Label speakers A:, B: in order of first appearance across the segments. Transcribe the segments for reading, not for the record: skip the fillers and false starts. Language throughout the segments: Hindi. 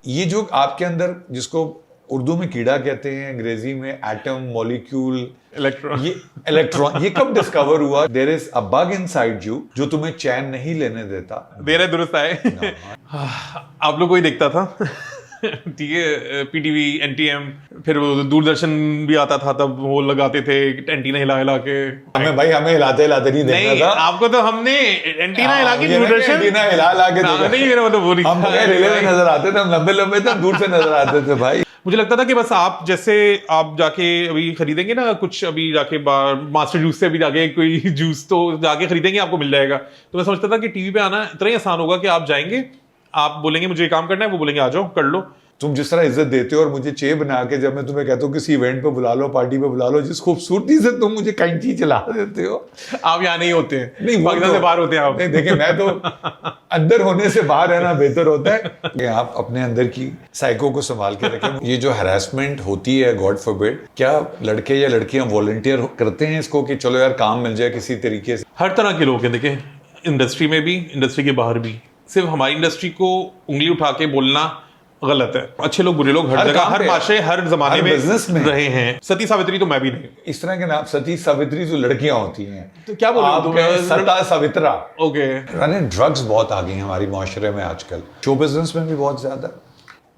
A: ये जो आपके अंदर, जिसको उर्दू में कीड़ा कहते हैं, अंग्रेजी में एटम, मॉलिक्यूल, इलेक्ट्रॉन, ये कब डिस्कवर हुआ? There is a bug inside you जो तुम्हें चैन नहीं लेने देता।
B: मेरा दुरुस्त है। आप लोग को ही देखता था। ठीक है, पीटीवी, एनटीएम, फिर वो दूरदर्शन भी आता था, तब वो लगाते थे एंटीना हिला हिला के।
A: हमें हिलाते हिलाते नहीं देखना था
B: आपको, तो हमने एंटीना हिला के दूरदर्शन
A: एंटीना हिला के देखा
B: नहीं, मेरा मतलब वो नहीं
A: हम रिले में नजर आते थे, हम लंबे लंबे थे, दूर से नजर आते थे भाई।
B: मुझे लगता था कि बस आप जैसे आप जाके अभी खरीदेंगे ना कुछ, अभी जाके मास्टर जूस से अभी जाके कोई जूस तो जाके खरीदेंगे, आपको मिल जाएगा। तो मैं समझता था कि टीवी पे आना इतना ही आसान होगा कि आप जाएंगे, आप बोलेंगे मुझे ये काम करना है, वो बोलेंगे आ जाओ कर लो।
A: तुम जिस तरह इज्जत देते हो और मुझे चे बना के, जब मैं तुम्हें कहता हूँ किसी इवेंट पे बुला लो, पार्टी पे बुला लो, जिस खूबसूरती से तुम मुझे कैंची चला देते हो।
B: आप यहाँ नहीं होते हैं,
A: नहीं,
B: पाकिस्तान से बाहर होते हैं आप।
A: नहीं, देखिए मैं तो अंदर होने से बाहर रहना बेहतर होता है कि आप अपने अंदर की साइको को संभाल के रखें। ये जो हैरेसमेंट होती है, गॉड फॉरबिड, क्या लड़के या लड़कियां वॉलंटियर करते हैं इसको कि चलो यार काम मिल जाए किसी तरीके से?
B: हर तरह के लोग हैं, देखिए इंडस्ट्री में भी, इंडस्ट्री के बाहर भी। सिर्फ हमारी इंडस्ट्री को उंगली उठा के बोलना गलत है। अच्छे लोग, बुरे लोग हर जगह, हर माशरे, हर जमाने में
A: बिजनेस में
B: रहे हैं। सती सावित्री तो मैं भी नहीं।
A: इस तरह के नाम सती सावित्री जो लड़कियां होती हैं,
B: तो क्या बोलूं,
A: सता सावित्रा।
B: ओके,
A: ड्रग्स बहुत आ गई हैं हमारी माशरे में आजकल, शो बिजनेस में भी बहुत ज्यादा।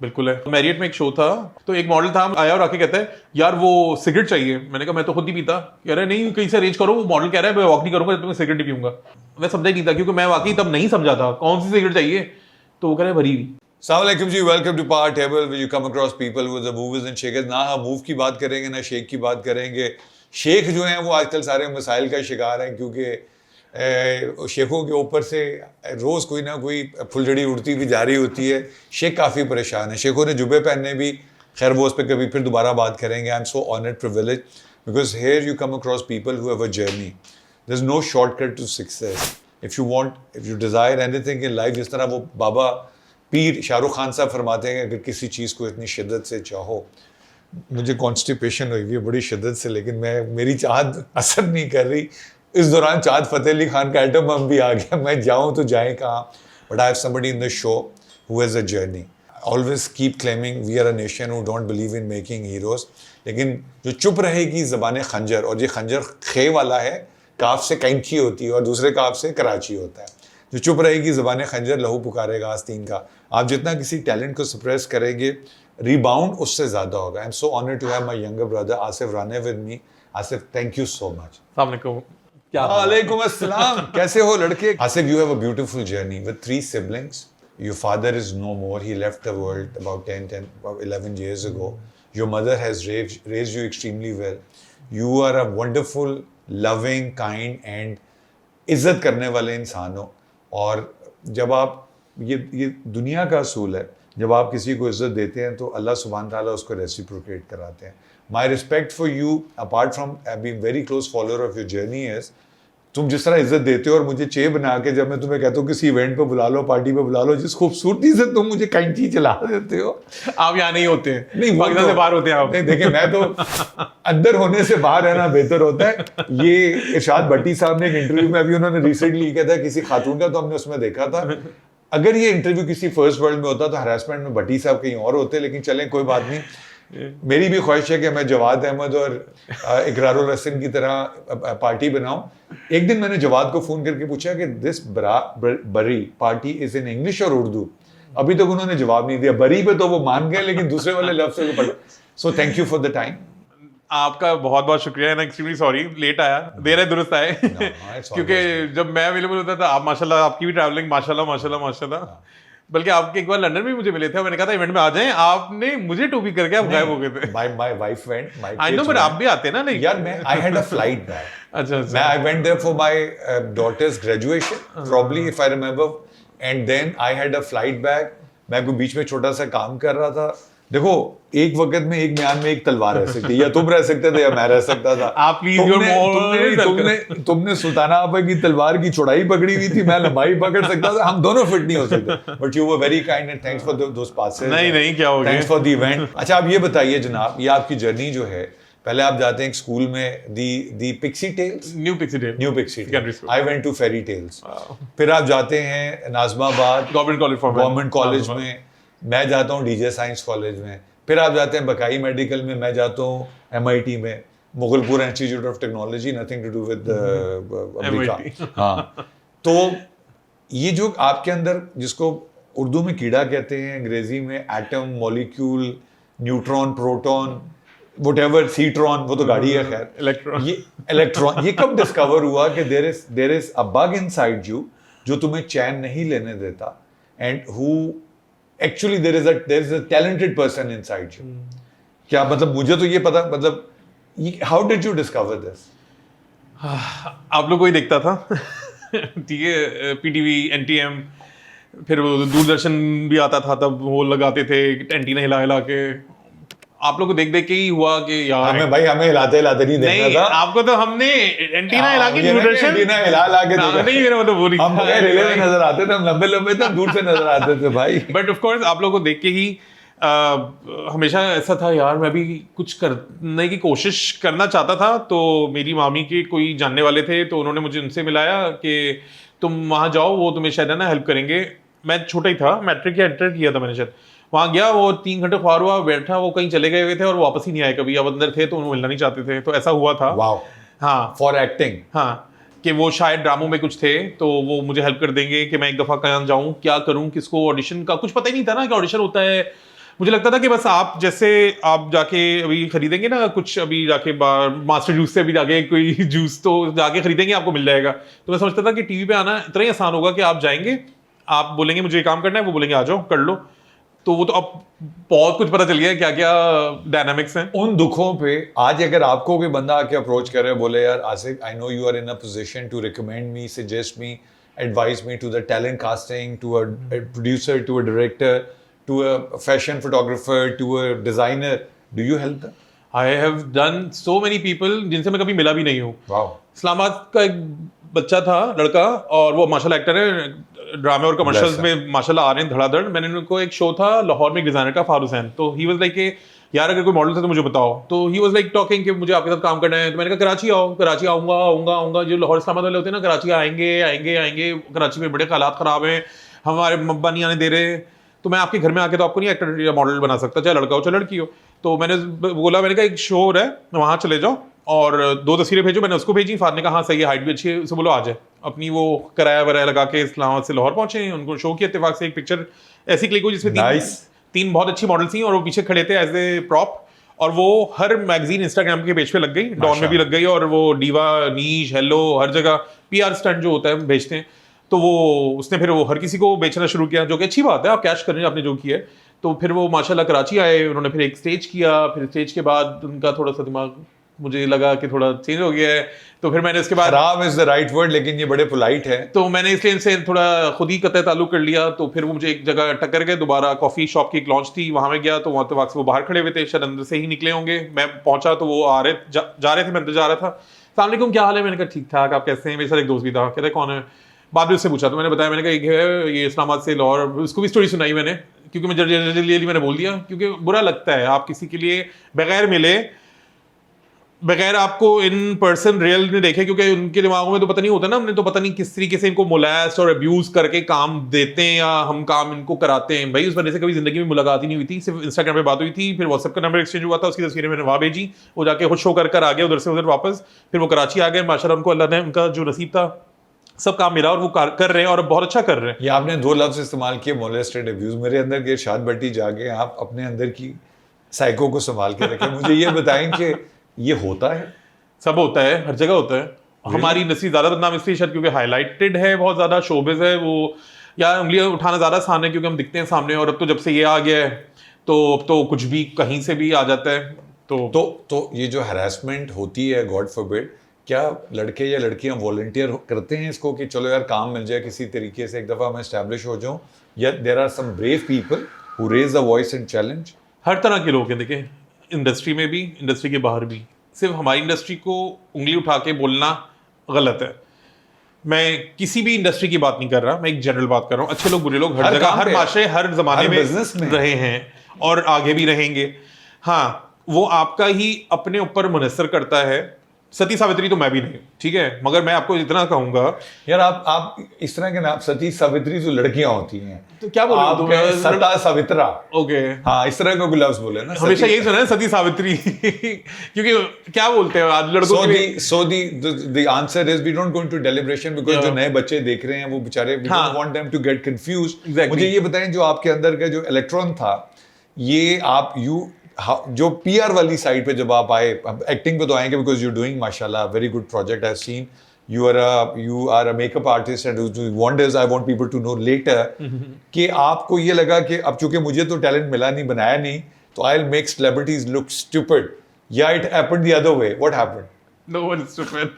B: बिल्कुल है। मैरियट में एक शो था, तो एक मॉडल था, आया और आके कहता है यार वो सिगरेट चाहिए। मैंने कहा मैं तो खुद नहीं पीता। कह रहा है नहीं, कहीं से अरेंज करो। वो मॉडल कह रहा है मैं वॉक नहीं करूंगा जब तक मैं सिगरेट नहीं पीऊंगा। मैं समझा ही नहीं था, क्योंकि मैं वाकई तब नहीं समझा था कौन सी सिगरेट चाहिए। तो वो कह रहा है भरी हुई।
A: अस्सलाम वालेकुम जी, welcome to power table where you come across people with the movies and shakers. ना हम मूव की बात करेंगे ना शेख की बात करेंगे। शेख जो हैं वो आजकल सारे मसाइल का शिकार हैं, क्योंकि शेखों के ऊपर से रोज़ कोई ना कोई फुलझड़ी उड़ती हुई जा रही होती है। शेख काफ़ी परेशान है। शेखों ने जुबे पहनने भी, खैर वो उस पर कभी फिर दोबारा बात करेंगे। I am so honoured, privilege, because here you come across people who have a journey. There is no shortcut to success. If you desire anything in life, जिस तरह वो बाबा पीर शाहरुख खान साहब फरमाते हैं, अगर किसी चीज़ को इतनी शिद्दत से चाहो, मुझे कॉन्स्टिपेशन हुई हुई है बड़ी शिद्दत से, लेकिन मेरी चाहत असर नहीं कर रही। इस दौरान चाहत फतेह अली खान का एटम बम भी आ गया, मैं जाऊँ तो जाए कहाँ? But I have somebody in the show who has a journey. Always keep claiming we are a nation who don't believe in making heroes, लेकिन जो चुप रहेगी ज़बान खंजर, और ये खंजर खे वाला है, काफ से कैंची होती है और दूसरे काफ से कराची होता है। जो चुप रहेगी ज़बान खंजर, लहू पुकारेगा आस्तीन का। आप जितना किसी टैलेंट को सप्रेस करेंगे, रिबाउंड उससे ज़्यादा होगा। I am so honoured to have my younger brother Asif Rane with me. Asif, thank you so much.
B: अस्सलाम वालेकुम। क्या
A: वालेकुम अस्सलाम। कैसे हो लड़के? Asif, you have a beautiful journey with 3 siblings. Your father is no more. He left the world about 11 years ago. Your mother has raised you extremely well. You are a wonderful, loving, kind and इज्जत करने वाले इंसान हो। और जब आप ये दुनिया का असूल है, जब आप किसी को इज्जत देते हैं तो अल्लाह सुब्हान ताला उसको रेसिप्रोकेट कराते हैं। My respect for you, apart from being very close follower of your journey, is तुम जिस तरह इज्जत देते हो और मुझे चे बना के, जब मैं तुम्हें कहता हूँ किसी इवेंट पे बुला लो, पार्टी पे बुला लो, जिस खूबसूरती से तुम मुझे कैंची चला देते हो।
B: आप यहाँ नहीं होते हैं,
A: नहीं,
B: पाकिस्तान से बाहर होते हैं आप।
A: नहीं, देखिए मैं तो अंदर होने से बाहर रहना बेहतर होता है। ये इरशाद भट्टी साहब ने एक इंटरव्यू में, अभी उन्होंने रिसेंटली किया था किसी खातून का, तो हमने उसमें देखा था, अगर ये इंटरव्यू किसी फर्स्ट वर्ल्ड में होता तो हरासमेंट में भट्टी साहब कहीं और होते। लेकिन चलें, कोई बात नहीं। मेरी भी ख्वाहिश है कि मैं जवाद अहमद और इकरारुल हसन की तरह पार्टी बनाऊं। एक दिन मैंने जवाद को फोन करके पूछा कि दिस बरी पार्टी इज इन इंग्लिश और उर्दू। अभी तक उन्होंने जवाब नहीं दिया। बरी पे तो वो मान गए, लेकिन दूसरे वाले लफ्ज से पढ़ा। So thank you for the time.
B: आपका बहुत बहुत शुक्रिया, एंड एक्सट्रीमली सॉरी लेट आया, देर है दुरुस्त आए। क्योंकि जब मैं अवेलेबल होता था, आप माशाल्लाह, आपकी भी ट्रैवलिंग माशाल्लाह माशाल्लाह माशाल्लाह। बल्कि आपके एक बार लंदन में मुझे मिले थे, मैंने कहा था इवेंट में आ जाएं, आपने मुझे टोपी करके आप गायब हो गए थे।
A: My wife went, my
B: I know,
A: kids
B: but
A: went.
B: आप भी आते ना? नहीं
A: यार, I had a flight back.
B: अच्छा।
A: I went there for my daughter's graduation, probably if I remember, and then I had a flight back. मैं कोई बीच में छोटा सा काम कर रहा था। देखो, एक वक्त में एक म्यान में एक तलवार रह सकती है, या तुम रह सकते थे या मैं रह सकता था।
B: आप प्लीज,
A: तुमने सुल्ताना आपा की तलवार की चौड़ाई पकड़ी हुई थी, मैं लंबाई पकड़ सकता था, हम दोनों फिट नहीं हो सकते। But you were very kind and thanks for those passes.
B: नहीं, क्या हो गया?
A: Thanks for the event. अच्छा, आप ये बताइए जनाब, ये आपकी जर्नी जो है, पहले आप जाते हैं एक स्कूल में, the pixie tales,
B: new pixie tales.
A: I went to fairy tales. फिर आप जाते हैं नाजमाबाद
B: गवर्नमेंट कॉलेज
A: में, मैं जाता हूँ डीजे साइंस कॉलेज में, फिर आप जाते हैं बकाई मेडिकल में, मैं जाता हूँ MIT में, Mughalpur institute of technology, nothing to do with America.
B: MIT
A: हाँ, तो ये जो आपके अंदर, जिसको उर्दू में कीड़ा कहते हैं, अंग्रेजी में atom, molecule, neutron, proton, whatever, सीट्रॉन, वो तो गाड़ी है खैर,
B: इलेक्ट्रॉन,
A: ये इलेक्ट्रॉन, ये कब डिस्कवर हुआ कि there is a bug inside you जो तुम्हें चैन नहीं लेने देता, and who actually there is a talented person inside you? क्या मतलब, मुझे तो ये पता, मतलब how did you discover this?
B: आप लोग को ही देखता था ठीक है, PTV, NTM, फिर वो दूरदर्शन भी आता था, तब वो लगाते थे एंटीना हिला हिला के। आप लोग को देख देख के ही हुआ कि यार
A: हमें हिलाते नहीं देखना
B: नहीं,
A: था।
B: आपको तो हमने एंटीना हिला के
A: ये नहीं,
B: दूरदर्शन
A: एंटीना हिला के देखा।
B: नहीं, मेरा मतलब वो नहीं
A: हम बगैर हिले में नजर आते थे, हम लंबे थे, हम दूर से नजर आते थे भाई।
B: बट ऑफ कोर्स आप लोग को देख के ही हमेशा ऐसा था यार, मैं भी कुछ करने की कोशिश करना चाहता था। तो मेरी मामी के कोई जानने वाले थे, तो उन्होंने मुझे उनसे मिलाया कि तुम वहाँ जाओ, वो तुम्हें शायद है ना हेल्प करेंगे। मैं छोटा ही था, मैट्रिक या इंटर किया था मैंने शायद। वहाँ गया, वो 3 घंटे ख्वार हुआ, बैठा, वो कहीं चले गए हुए थे और वापस ही नहीं आए कभी। अब अंदर थे तो उन्हें मिलना नहीं चाहते थे, तो ऐसा हुआ था।
A: वाओ,
B: हाँ,
A: फॉर एक्टिंग।
B: हाँ, कि वो शायद ड्रामों में कुछ थे, तो वो मुझे हेल्प कर देंगे कि मैं एक दफ़ा कहाँ जाऊँ, क्या करूँ, किसको, ऑडिशन का कुछ पता ही नहीं था ना कि ऑडिशन होता है। मुझे लगता था कि बस आप जैसे आप जाके अभी खरीदेंगे ना कुछ, अभी जाके मास्टर जूस से अभी जाके कोई जूस तो जाके खरीदेंगे, आपको मिल जाएगा। तो मैं समझता था कि टीवी पे आना इतना ही आसान होगा कि आप जाएंगे, आप बोलेंगे मुझे ये काम करना है, वो बोलेंगे आ जाओ कर लो। तो वो तो अब बहुत कुछ पता चल गया क्या क्या डायनामिक्स हैं
A: उन दुखों पे। आज अगर आपको कोई बंदा आके अप्रोच करे, बोले यार Asif, I know you are in a position to recommend me, suggest me, advice me to the talent casting, to a producer, to a director, to a fashion photographer, to a designer, do you help them?
B: I have done so many people जिनसे मैं कभी मिला भी नहीं हूँ।
A: वाओ।
B: इस्लामाबाद का एक बच्चा था, लड़का, और वो माशाल्लाह एक्टर है, ड्रामे और कमर्शियल्स में माशाल्लाह आ रहे हैं धड़ाधड़। मैंने उनको एक शो था लाहौर में, एक डिजाइनर का, फार हुसैन, तो ही वाज लाइक कि यार अगर कोई मॉडल था तो मुझे बताओ। तो ही वाज लाइक टॉकिंग कि मुझे आपके साथ काम करना है। तो मैंने कहा कराची आओ। कराची आऊँगा। जो लाहौर इस्लामाबाद वाले होते हैं ना, कराची आएंगे, कराची में बड़े हालात ख़राब हैं, हमारे मब्बा नहीं आने दे रहे, तो मैं आपके घर में आके तो आपको नहीं एक्टर या मॉडल बना सकता, चाहे लड़का हो चाहे लड़की हो। तो मैंने बोला, मैंने कहा एक शो हो रहा है, वहाँ चले जाओ और 2 तस्वीरें भेजो। मैंने उसको भेजी, फाद ने कहा हाँ सही है, हाइट भी अच्छी है, उसे बोलो आ जाए। अपनी वो किराया वराया लगा के इस्लामाबाद से लाहौर पहुंचे। उनको शो की इत्तेफाक से एक पिक्चर ऐसी क्लिक हुई जिसमें तीन बहुत अच्छी मॉडल थी और वो पीछे खड़े थे एज ए प्रॉप, और वो हर मैगजीन इंस्टाग्राम के पेज पे लग गई, डॉन में भी लग गई, और वो डीवा, नीश, हेलो, हर जगह PR स्टंट जो होता है भेजते हैं। तो वो उसने फिर वो हर किसी को बेचना शुरू किया, जो कि अच्छी बात है, आप कैश कर रहे हैं आपने जो किया है। तो फिर वो माशाल्लाह कराची आए, उन्होंने फिर एक स्टेज किया, फिर स्टेज के बाद उनका थोड़ा सा दिमाग, मुझे लगा कि थोड़ा चेंज हो गया है। तो फिर मैंने इसके बाद,
A: खराब इज द राइट वर्ड, लेकिन ये बड़े पोलाइट है,
B: तो मैंने इसलिए इनसे थोड़ा खुद ही कतई ताल्लुक कर लिया। तो फिर वो मुझे एक जगह टक्कर गए, दोबारा कॉफी शॉप की एक लॉन्च थी, वहां में गया, तो वहां तक वो बाहर खड़े हुए थे, शायद अंदर से ही निकले होंगे। मैं पहुंचा तो वो आ रहे जा रहे थे, मैं अंदर जा रहा था। अस्सलाम वालेकुम, क्या हाल है? मैंने कहा ठीक ठाक, आप कैसे हैं? मेरे साथ एक दोस्त भी था, कहते कौन है? बाद में उससे पूछा तो मैंने बताया, मैंने कहा एक है ये इस्लामाबाद से लाहौर, उसको भी स्टोरी सुनाई मैंने, क्योंकि मैं जल्दी मैंने बोल दिया, क्योंकि बुरा लगता है आप किसी के लिए बगैर मिले, बगैर आपको इन पर्सन रियल में देखे, क्योंकि उनके दिमागों में तो पता नहीं होता ना, हमने तो पता नहीं किस तरीके से इनको मोलास्ट और अब्यूज करके काम देते हैं या हम काम इनको कराते हैं। भाई उस बंदे से कभी जिंदगी में मुलाकात ही नहीं हुई थी, सिर्फ इंस्टाग्राम पे बात हुई थी, फिर व्हाट्सएप का नंबर एक्सचेंज हुआ था, उसकी तस्वीरें मैंने वहाँ भेजी, वो जाके खुद शो कर आ गया उधर से उधर वापस। फिर वो कराची आ गए, माशाल्लाह उनको अल्लाह ने, उनका जो नसीब था सब काम मिला, और वो कर रहे हैं और बहुत अच्छा कर रहे हैं।
A: ये आपने 2 लफ्ज इस्तेमाल किए, मोलेस्टेड, अब्यूज। मेरे अंदर के इरशाद भट्टी जागे, आप अपने अंदर की साइको को संभाल के रखें। मुझे ये बताएं कि ये होता है?
B: सब होता है, हर जगह होता है। हमारी इंडस्ट्री ज्यादा बदनाम इसलिए शायद क्योंकि हाईलाइटेड है, बहुत ज्यादा शोबिज है वो, या उंगलियां उठाना ज्यादा आसान है क्योंकि हम दिखते हैं सामने, और अब तो जब से ये आ गया है तो अब तो कुछ भी कहीं से भी आ जाता है।
A: तो ये जो हरासमेंट होती है, गॉड फॉरबिड, क्या लड़के या लड़कियां वॉलंटियर करते हैं इसको कि चलो यार काम मिल जाए किसी तरीके से, एक दफा मैं एस्टैब्लिश हो जाऊं, या there are some brave people who raise the voice and challenge?
B: हर तरह के लोग हैं, देखिए इंडस्ट्री में भी, इंडस्ट्री के बाहर भी। सिर्फ हमारी इंडस्ट्री को उंगली उठा के बोलना गलत है। मैं किसी भी इंडस्ट्री की बात नहीं कर रहा, मैं एक जनरल बात कर रहा हूँ। अच्छे लोग बुरे लोग हर जगह, हर माशरे, हर जमाने में रहे हैं और आगे भी रहेंगे। हाँ, वो आपका ही अपने ऊपर मुनसर करता है सती सावित्री तो मैं भी नहीं, ठीक है, मगर मैं आपको इतना कहूंगा।
A: यार आप इस तरह के नाम, सती सावित्री जो लड़कियां होती हैं,
B: तो क्या बोल रहे हो
A: आप
B: तुम?
A: कहें सता सावित्रा।
B: ओके,
A: हाँ, इस तरह का कोई लफ्ज बोले ना,
B: हमेशा यही सुना है सती सावित्री क्योंकि क्या बोलते हैं आज लड़कों के लिए?
A: so the answer is we don't go into deliberation because जो नए बच्चे देख रहे हैं वो बेचारे we
B: हाँ.
A: don't want them to get confused.
B: Exactly.
A: मुझे ये बताएं, जो आपके अंदर का जो इलेक्ट्रॉन था, ये आप जो पीआर वाली साइड पे जब आप आए, एक्टिंग पे तो आएंगे बिकॉज यू डूइंग माशाल्लाह very good project, I have seen you are a makeup artist and do wonders. I want people to know later कि आपको ये लगा कि अब चूंकि मुझे तो टैलेंट मिला नहीं, बनाया नहीं, तो I'll make celebrities look stupid. Yeah, it happened the other way. What happened?
B: No one's stupid.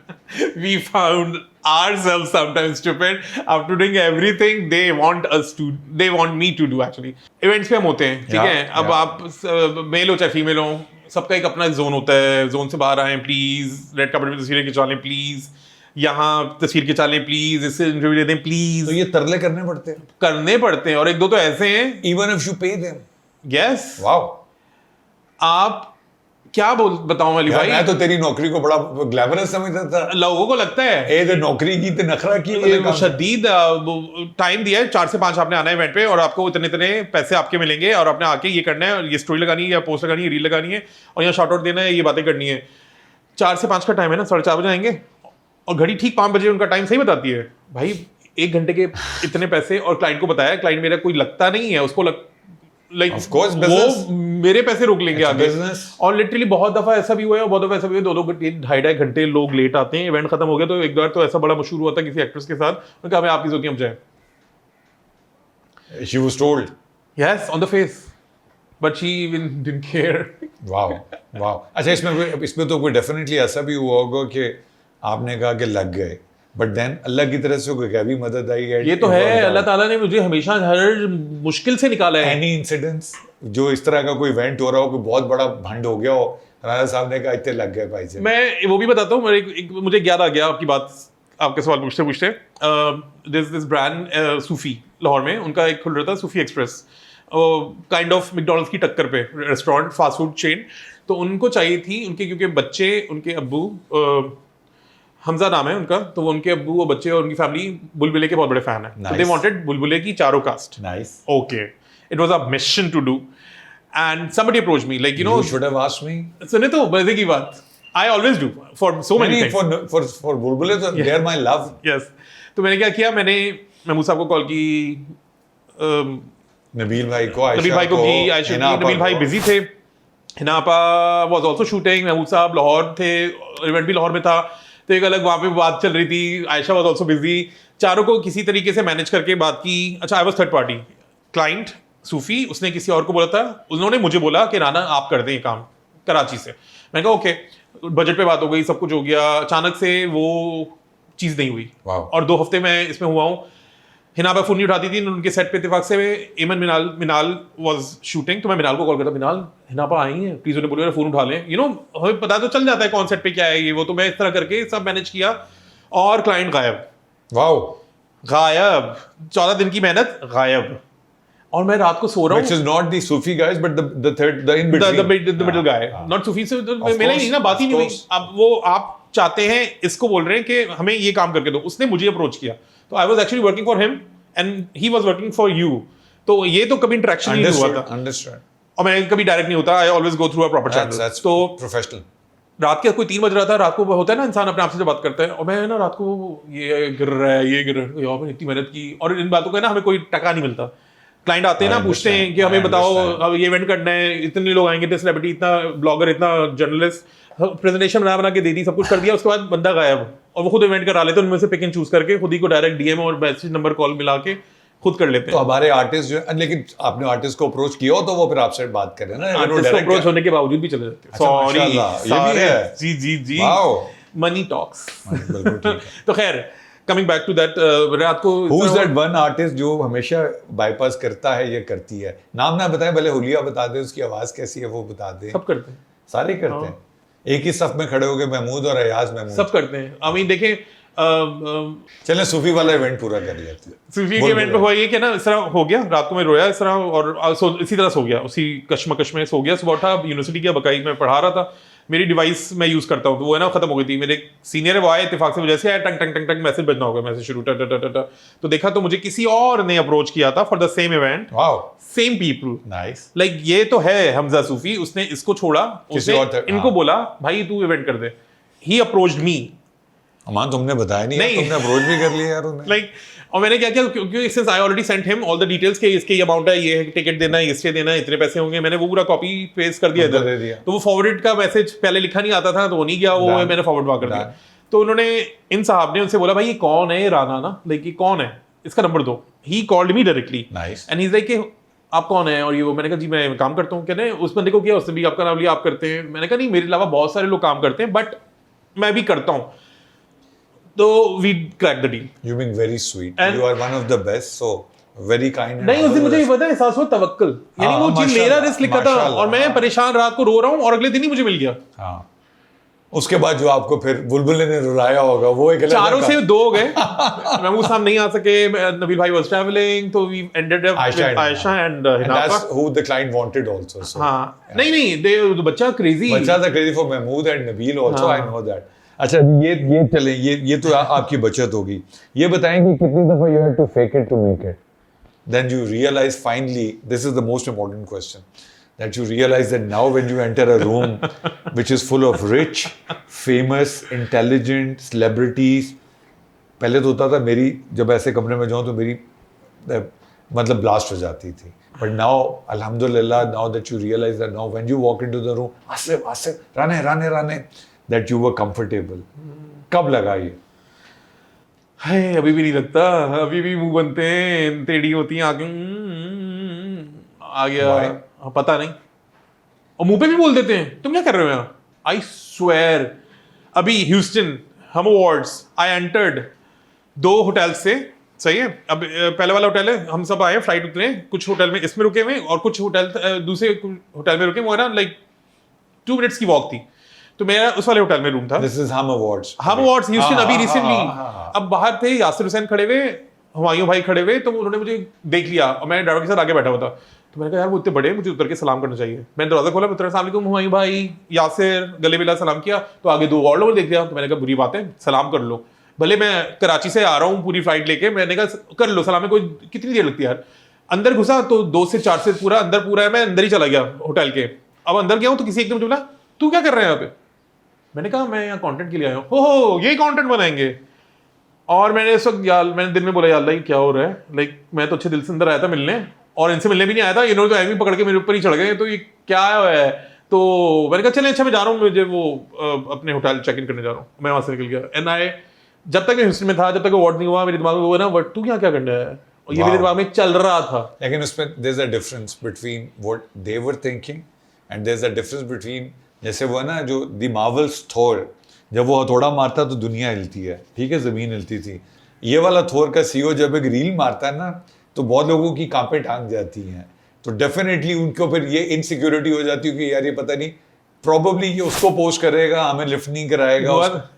B: We found ourselves sometimes stupid after doing everything they want me to do actually. Events पे हम होते हैं, ठीक है, अब आप मेल हो चाहे फीमेल हो, सबका एक अपना जोन होता है, जोन से बाहर आए प्लीज, रेड कार्पेट पे तस्वीरें खिंचा लें प्लीज, यहाँ तस्वीर खिंचा लें प्लीज, इससे इंटरव्यू दे दें प्लीज।
A: तो ये तरले करने पड़ते हैं
B: और एक दो तो ऐसे हैं,
A: even if you pay them.
B: yes,
A: Wow.
B: आप क्या बताऊं अली भाई,
A: मैं तो तेरी नौकरी को बड़ा ग्लैमरस समझता था।
B: लोगों को लगता है
A: ए तो नौकरी की तो नखरा की
B: ये शदीद टाइम दिया है, 4 से 5 आपने आना है इवेंट पे और आपको इतने इतने पैसे आपके मिलेंगे और आपने आके ये करना है, ये स्टोरी लगानी है या पोस्ट लगानी है, रील लगानी है और यहाँ शॉर्ट आउट देना है, ये बातें करनी है। 4 से 5 का टाइम है ना, 4:30 बजे आएंगे और घड़ी ठीक 5 बजे उनका टाइम सही बताती है भाई, 1 घंटे के इतने पैसे। और क्लाइंट को बताया, क्लाइंट मेरा कोई लगता नहीं है, उसको लाइक
A: Of course,
B: वो मेरे पैसे रोक लेंगे आगे।
A: business.
B: और लिटरली बहुत दफा ऐसा भी हुआ है, और बहुत दफा ऐसा भी हुआ, 2-2 घंटे 2.5 घंटे लोग लेट आते हैं, इवेंट खत्म हो गया। तो एक बार तो ऐसा बड़ा मशहूर हुआ था किसी एक्ट्रेस के साथ, उन्होंने कहा हमें आपकी जरूरत नहीं, हम जाए।
A: She was told.
B: Yes, on the face, but she even didn't care.
A: Wow, wow. अच्छा, इसमें तो कोई डेफिनेटली ऐसा भी हुआ होगा कि आपने कहा कि लग गए, बट देन अल्लाह की तरफ से कोई क्या भी मदद आई है?
B: ये तो है, अल्लाह ताला ने मुझे हमेशा हर मुश्किल से निकाला है।
A: एनी इंसिडेंट्स जो इस तरह का कोई इवेंट हो रहा हो, कोई बहुत बड़ा भंड हो गया हो, राजा साहब ने कहा इतने लग गए भाई से?
B: मैं वो भी बताता हूँ, मुझे याद आ गया आपकी बात, आपके सवाल पूछते पूछते। दिस ब्रांड सूफी लाहौर में, उनका एक खुल रहा था सूफी एक्सप्रेस, काइंड ऑफ मैकडॉनल्ड्स की टक्कर पे रेस्टोरेंट, फास्ट फूड चेन। तो उनको चाहिए थी, उनके क्योंकि बच्चे, उनके अब्बू हमजा नाम है उनका, तो उनके अब्बू और बच्चे और उनकी फैमिली बुलबुले के बहुत बड़े फैन है। तो दे वांटेड बुलबुले की चारों cast.
A: Nice.
B: Okay, it was a mission to do and somebody approached me, like you know,
A: You should have asked me.
B: सुने तो मजे की बात, I always do for so many things.
A: For बुलबुले तो they are my love.
B: Yes, तो मैंने क्या किया, मैंने महमूद साहब को कॉल की,
A: नबील भाई को, आयशा
B: नबील भाई को की, आयशा
A: हिना
B: की, नबील भाई बिजी थे, हिनापा वाज आल्सो शूटिंग, महमूद साहब लाहौर थे, इवेंट भी लाहौर में था, तो एक अलग वहाँ पे बात चल रही थी, आयशा वाज आल्सो बिजी, चारों को किसी तरीके से मैनेज करके बात की। अच्छा, I was third party, client Sufi, उसने किसी और को बोला था, उन्होंने मुझे बोला कि राना आप कर दें ये काम कराची से। मैंने कहा ओके, बजट पे बात हो गई, सब कुछ हो गया, अचानक से वो चीज़ नहीं हुई। और 2 हफ्ते में इसमें हुआ हूँ। हिनाबा फोन नहीं उठाती थी, उनके सेट पे इत्तेफाक से एमन मिनाल वाज शूटिंग, तो मैं मिनाल को कॉल करता, मिनाल हिनाबा आई है प्लीज, उन्हें बोलो फोन उठा लें, यू नो हमें पता तो चल जाता है कौन सेट पे क्या है ये वो। तो मैं इस तरह करके सब मैनेज किया और क्लाइंट गायब।
A: वाओ,
B: गायब, 14 दिन की मेहनत गायब। और मैं रात को सो रहा हूँ,
A: which is not the Sufi guys but the in between,
B: the middle guy, not Sufi से मिला ही नहीं ना, बात ही नहीं हुई। अब वो आप चाहते हैं, इसको बोल रहे हैं कि हमें ये काम करके दो, उसने मुझे अप्रोच किया, तो I was actually working for him and he was working for you. तो ये तो कभी इंटरेक्शन नहीं हुआ था,
A: अंडरस्टैंड,
B: और मैं कभी डायरेक्ट नहीं होता, I always go through a proper channel. तो
A: प्रोफेशनल।
B: रात के कोई 3 बज रहा था, रात को होता है ना इंसान अपने आप से बात करता है, और मैं ना रात को ये गिर रहा है, ये गिर रहा है, यार मैंने इतनी मेहनत की, और इन बातों का ना हमें कोई टका नहीं मिलता। क्लाइंट आते हैं ना, पूछते हैं कि हमें बताओ अब ये इवेंट करना है, इतने लोग आएंगे, इतने सेलिब्रिटी, इतना ब्लॉगर, इतना जर्नलिस्ट, प्रेजेंटेशन बना के दे दी, सब कुछ कर दिया, उसके बाद बंदा गायब, और वो खुद इवेंट करा लेते हैं, उनमें से पिक एंड चूज करके खुद ही को डायरेक्ट डीएम और मैसेज नंबर कॉल मिला के खुद कर लेते हैं।
A: तो हमारे आर्टिस्ट जो, लेकिन आपने आर्टिस्ट को अप्रोच किया हो तो वो फिर आपसे बात करें ना,
B: आर्टिस्ट को अप्रोच होने के बावजूद भी चले जाते हैं। सॉरी,
A: ये भी है।
B: जी जी जी,
A: वाओ,
B: मनी टॉक्स। तो खैर, कमिंग बैक टू दैट, रात को
A: who is that one artist जो हमेशा बाईपास करता है या करती है? नाम ना बताएं, भले हुलिया बता दे, उसकी आवाज कैसी है वो बता दे।
B: सब करते हैं,
A: सारे करते हैं, एक ही सफ में खड़े हो गए, महमूद और अयाज महमूद,
B: सब करते हैं। आई मीन देखें,
A: चलें सूफी वाला इवेंट पूरा कर लेते हैं।
B: सूफी के इवेंट पे हुआ ये कि ना इस तरह हो गया, रात को मैं रोया इस तरह और इसी तरह सो गया, उसी कश्मकश में सो गया। सुबह उठा, यूनिवर्सिटी की बकाई में पढ़ा रहा था, मेरी डिवाइस मैं यूज करता हूँ तो वो है ना खत्म हो गई थी। मेरे सीनियर है वो आए इत्तेफाक से, जैसे आया टंग टंग टंग टंग मैसेज बजना होगा, मैसेज शुरू तो देखा तो मुझे किसी और ने अप्रोच किया था for the same event, same people.
A: Nice.
B: Like ये तो है हमजा सूफी, उसने इसको छोड़ा, उसने इनको बोला भाई तू इवेंट कर दे। ही अप्रोच्ड मी।
A: अमान तुमने बताया नहीं, तुमने अप्रोच भी कर लिया यार उन्हें।
B: लाइक और मैंने क्या किया, क्योंकि since I already sent him all the details के इसके ये अमाउंट है, ये टिकट देना है, इससे देना है, इतने पैसे होंगे, मैंने वो पूरा कॉपी पेस्ट कर दिया इधर। तो वो फॉरवर्डेड का मैसेज पहले लिखा नहीं आता था तो वो नहीं गया, वो मैंने फॉरवर्ड वहां कर दिया। तो उन्होंने इन साहब ने उनसे बोला भाई ये कौन है, ये राना ना, लाइक ये कौन है, इसका नंबर दो। He called me directly and he is like आप कौन है और ये वो। मैंने कहा जी मैं काम करता हूँ। कहने उस बंदे को किया, उसने भी आपका नाम लिया, आप करते हैं। मैंने कहा नहीं मेरे अलावा बहुत सारे लोग काम करते हैं बट मैं भी करता हूँ। तो we cracked the deal.
A: You being very sweet. You are one of the best, so very kind.
B: नहीं उस दिन मुझे ये पता है एहसास हुआ तवक्कुल, यानी वो चीज मेरा रिस्क लिखा था और मैं परेशान रात को रो रहा हूँ और अगले दिन ही मुझे मिल गया।
A: हाँ उसके बाद जो आपको फिर बुलबुल ने रुलाया होगा वो एक
B: चारों से दो हो गए। महमूद साहब नहीं आ सके, नबील भाई was traveling, तो we ended up with Aisha and Hinafa.
A: That's who the client wanted also. So,
B: हाँ नहीं बच्चा crazy.
A: बच्चा था crazy for Mahmood and Nabil also. I know that. अच्छा ये चले ये तो आपकी बचत होगी। ये बताएं कि कितनी दफा you had to fake it to make it. Then you realize finally, this is the most important question, that you realize that now when you enter a room which is full of rich, famous, intelligent celebrities, पहले तो होता था मेरी जब ऐसे कमरे में जाऊँ तो मेरी मतलब ब्लास्ट हो जाती थी, but now alhamdulillah now that you realize that now when you walk into the room Asif Rane that you were comfortable. कब लगा ये?
B: है अभी भी नहीं लगता, अभी भी मुंह बनते हैं, टेढ़ी होती हैं आगे, आ गया पता नहीं, और मुंह पे भी बोल देते हैं तुम क्या कर रहे हो यहाँ। आई स्वेयर अभी ह्यूस्टन हम अवार्ड्स आई एंटर्ड 2 होटल से, सही है। अब पहले वाला होटल है, हम सब आए फ्लाइट उतरे, कुछ होटल में इसमें रुके हुए और कुछ होटल दूसरे होटल में रुके, वो ना लाइक 2 मिनट्स की वॉक थी। तो मेरा उस वाले होटल में रूम था।
A: This is हम अवार्ड्स
B: ह्यूस्टन अभी रिसेंटली। अब बाहर थे यासिर हुसैन खड़े हुए, हुमायूं भाई खड़े हुए, तो उन्होंने मुझे देख लिया और मैं ड्राइवर के साथ आगे बैठा हुआ था। तो मैंने कहा यार वो इतने बड़े, मुझे उतर के सलाम करना चाहिए। मैंने दरवाजा खोला, उतर अस्सलाम वालेकुम हुमायूं भाई, यासिर, गले मिला, सलाम किया। तो आगे 2 और लोगों ने देख लिया, तो मैंने कहा बुरी बात है, सलाम कर लो। भले मैं कराची से आ रहा हूँ पूरी फ्लाइट लेके, मैंने कहा कर लो सलाम में, कोई कितनी देर लगती है यार। अंदर घुसा तो 2 से 4 से पूरा अंदर पूरा है, मैं अंदर ही चला गया होटल के। अब अंदर गया हूँ तो किसी एक ने मुझे बोला तू क्या कर रहे हैं यहाँ पे। मैंने कहा मैं यहाँ कंटेंट के लिए आया हूँ। हो यही कंटेंट बनाएंगे। और मैंने इस वक्त यार मैंने दिन में बोला यार क्या हो रहा है, लाइक मैं तो अच्छे दिल से अंदर आया था मिलने, और इनसे मिलने भी नहीं आया था, इन्होंने तो ऐसे पकड़ के मेरे ऊपर ही चढ़ गए, तो ये क्या है। तो मैंने कहा चले अच्छा मैं जा रहा हूँ, मुझे वो अपने होटल चेक इन करने जा रहा हूँ। मैं वहां से निकल गया एंड आई जब तक मैं ह्यूस्टन में था, जब तक अवार्ड नहीं हुआ, मेरे दिमाग में वो ना वर्ड तू क्या करना है, और ये मेरे दिमाग में चल रहा था।
A: लेकिन उसमें there is a difference between what they were thinking and there is a difference between, जैसे वो ना जो द मार्वल्स थोर, जब वो हथौड़ा मारता तो दुनिया हिलती है, ठीक है, जमीन हिलती थी। ये वाला थोर का सीईओ जब एक रील मारता है ना तो बहुत लोगों की कांपे टांग जाती हैं, तो डेफिनेटली उनको फिर ये इनसिक्योरिटी हो जाती है कि यार ये पता नहीं प्रॉब्ली ये उसको पोस्ट करेगा, हमें लिफ्ट नहीं कराएगा,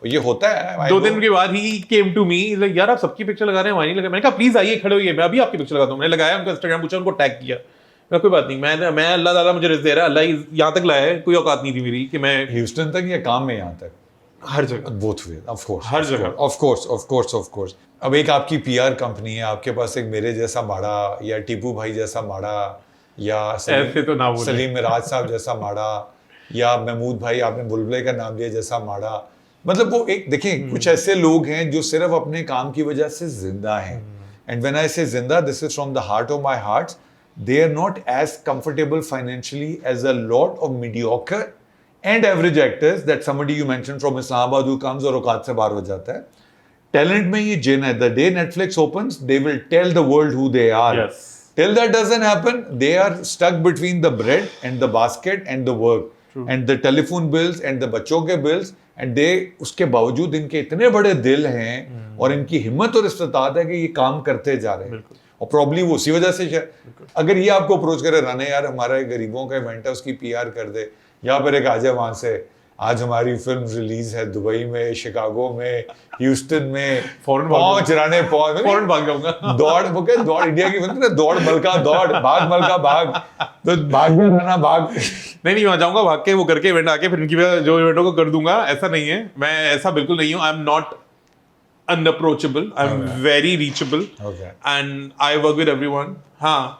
A: ये होता है।
B: 2 दिन के बाद ही केम टू मी यार आप सबकी पिक्चर लगा रहे हैं, हमारी लगा। मैंने कहा प्लीज आइए खड़े होइए, मैं अभी आपकी पिक्चर लगाता हूँ। मैंने लगाया, उनका इंस्टाग्राम पूछा, उनको टैग किया। कोई बात नहीं, मैं अल्लाह ताला मुझे रिज़्क दे रहा है, अल्लाह यहाँ तक लाया है, कोई औकात नहीं थी मेरी कि मैं
A: ह्यूस्टन तक या काम में यहाँ तक,
B: हर जगह,
A: बोथ वे, ऑफ कोर्स,
B: हर जगह,
A: ऑफ कोर्स। अब एक आपकी पीआर कंपनी है, आपके पास एक मेरे जैसा माड़ा या टीपू भाई जैसा माड़ा या सलीम मिराज साहब जैसा माड़ा या महमूद भाई, आपने बुलबुले का नाम लिया, जैसा माड़ा, मतलब वो एक देखें कुछ ऐसे लोग हैं जो सिर्फ अपने काम की वजह से जिंदा हैं। एंड व्हेन आई से जिंदा, this is from the heart of my heart. They are not as comfortable financially as a lot of mediocre and average actors that somebody you mentioned from Islamabad who comes और औकात से बाहर हो जाता है। Talent में ये जिन है, the day Netflix opens, they will tell the world who they are.
B: Yes.
A: Till that doesn't happen, they are stuck between the bread and the basket and the work. True. And the telephone bills and the बच्चों के bills and they, उसके बावजूद इनके इतने बड़े दिल हैं और इनकी हिम्मत और इस्तिताअत है कि ये काम करते जा रहे हैं। और प्रॉब्ली वो उसी वजह से अगर ये आपको अप्रोच करे राने यार हमारा एक गरीबों का इवेंट है उसकी पीआर कर दे, या फिर एक आ जाए वहां से आज हमारी फिल्म रिलीज है दुबई में, शिकागो में, ह्यूस्टन में,
B: फौरन
A: पहुंच
B: फौरन भाग जाऊंगा।
A: दौड़ वो क्या दौड़, इंडिया की फिल्म ना, दौड़ मलका दौड़, भाग मलका भाग, तो भाग रहना भाग।
B: नहीं वहां जाऊंगा भाग के, वो करके इवेंट आके फिर इनकी जो इवेंटों को कर दूंगा। ऐसा नहीं है, मैं ऐसा बिल्कुल नहीं हूँ। आई am not unapproachable, I am very reachable and I work with everyone. हाँ,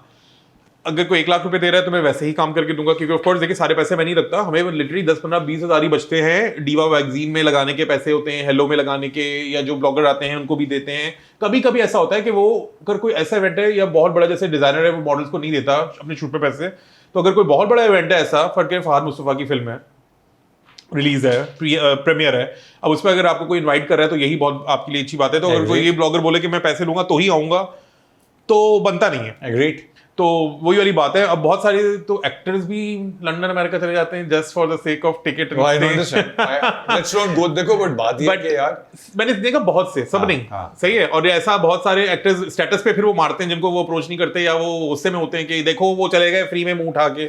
B: अगर कोई 1 लाख रुपए दे रहा है तो मैं वैसे ही काम करके दूंगा, क्योंकि ऑफ कोर्स देखिए सारे पैसे मैं नहीं रखता, हमें लिटरली 10 15 20 हज़ार ही बचते हैं। डीवा मैगजीन में लगाने के पैसे होते हैं, हेलो में लगाने के, या जो ब्लॉगर आते हैं उनको भी देते हैं। कभी कभी ऐसा होता है कि वो अगर कोई ऐसा इवेंट है या बहुत बड़ा, जैसे डिजाइनर है वो मॉडल्स को नहीं देता अपने शूट पे पैसे, तो अगर कोई बहुत बड़ा इवेंट है ऐसा, फरहाद मुस्तफा की फिल्म है, रिलीज है, प्रीमियर है, अब उस पर अगर आपको कोई इनवाइट कर रहा है तो यही बहुत आपके लिए अच्छी बात है। तो अगर कोई ये ब्लॉगर बोले कि मैं पैसे लूंगा तो ही आऊंगा, तो बनता नहीं है।
A: एग्रीड।
B: तो वही वाली बात है। अब बहुत सारे तो एक्टर्स भी लंदन अमेरिका चले जाते हैं just for the sake of ticket.
A: Let's not go, देखो बट बात ये है कि यार
B: मैंने देखा बहुत से, सब नहीं सही है, और ऐसा बहुत सारे एक्टर्स स्टेटस पे फिर वो मारते हैं जिनको वो अप्रोच नहीं करते, या वो गुस्से में होते हैं कि देखो वो चले गए फ्री में मुंह उठा के।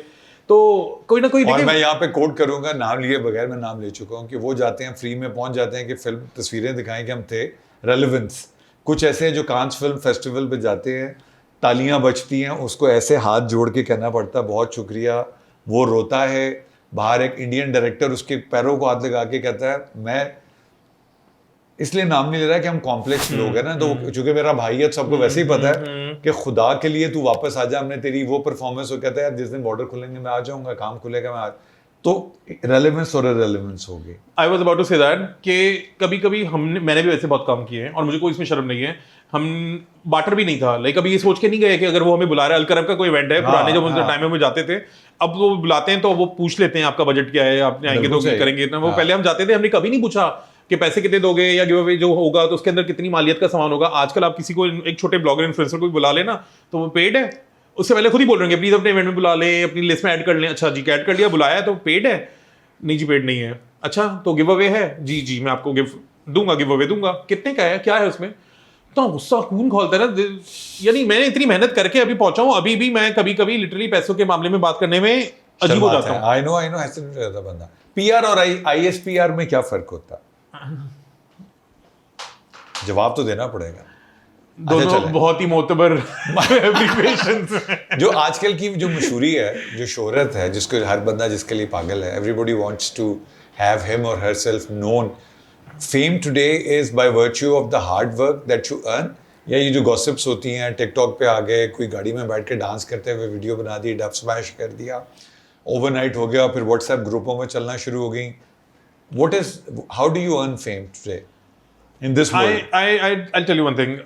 B: तो कोई ना कोई,
A: और मैं यहाँ पे कोट करूंगा नाम लिए बगैर, मैं नाम ले चुका हूँ, कि वो जाते हैं फ्री में पहुंच जाते हैं कि फिल्म तस्वीरें दिखाएं कि हम थे रेलेवेंस। कुछ ऐसे हैं जो कांस फिल्म फेस्टिवल पे जाते हैं, तालियां बजती हैं, उसको ऐसे हाथ जोड़ के कहना पड़ता है बहुत शुक्रिया, वो रोता है, बाहर एक इंडियन डायरेक्टर उसके पैरों को हाथ लगा के कहता है, मैं इसलिए नाम नहीं ले रहा कि हम कॉम्प्लेक्स लोग हैं ना, तो चूंकि मेरा भाई है सबको वैसे ही पता है कि खुदा के लिए तू वापस आ जा, हमने तेरी वो परफॉर्मेंस, हो कहता है यार जिस दिन बॉर्डर खुलेंगे मैं आ जाऊंगा, काम खुलेगा मैं आ, तो रेलेवेंस और इररेलेवेंस होगी।
B: I was about to say that कि कभी कभी मैंने भी वैसे बहुत काम किए हैं और मुझे कोई इसमें शर्म नहीं है। हम बाटर भी नहीं था, लाइक अभी ये सोच के नहीं गए कि अगर वो हमें बुला रहा है, अलकरम का कोई इवेंट है, पुराने जब उनके टाइम में हम जाते थे, अब वो बुलाते हैं तो वो पूछ लेते हैं आपका बजट क्या है, आप आएंगे तो करेंगे इतना। वो पहले हम जाते थे, हमने कभी नहीं पूछा कि पैसे कितने दोगे, या गिव अवे जो होगा तो उसके अंदर कितनी मालियत का सामान होगा। आजकल आप किसी को, एक छोटे ब्लॉगर इन्फ्लुएंसर को बुला लेना तो वो पेड है, उससे पहले खुद ही बोल रहे हैं प्लीज अपने इवेंट में बुला ले, अपनी लिस्ट में ऐड कर लें। अच्छा जी ऐड कर लिया, बुलाया तो पेड है? नहीं जी पेड नहीं है। अच्छा तो गिव अवे है? जी जी मैं आपको गिव अवे दूंगा। कितने का है, क्या है उसमें? तो गुस्सा खून खोलता है ना। यानी मैंने इतनी मेहनत करके अभी पहुंचा हूं, अभी भी मैं कभी कभी लिटरली पैसों के मामले में बात करने में अजीब हो जाता हूं।
A: आई नो ऐसे नहीं रहता बंदा। पीआर और आईएसपीआर में क्या फर्क होता? जवाब तो देना पड़ेगा।
B: दोनों बहुत ही मोतबर एप्लीकेशंस हैं।
A: जो आजकल की जो मशहूरी है, जो शोहरत है, जिसको हर बंदा जिसके लिए पागल है, everybody wants to have him और herself known. Fame today is by virtue of the hard work that you earn, या ये जो गॉसिप्स होती हैं, टिकटॉक पे आ गए, कोई गाड़ी में बैठ के डांस करते हुए वीडियो बना दी, डब स्मैश कर दिया, ओवरनाइट हो गया, फिर व्हाट्सएप ग्रुपों में चलना शुरू हो गई। What is, how do you earn fame today in this world?
B: I'll tell you one thing.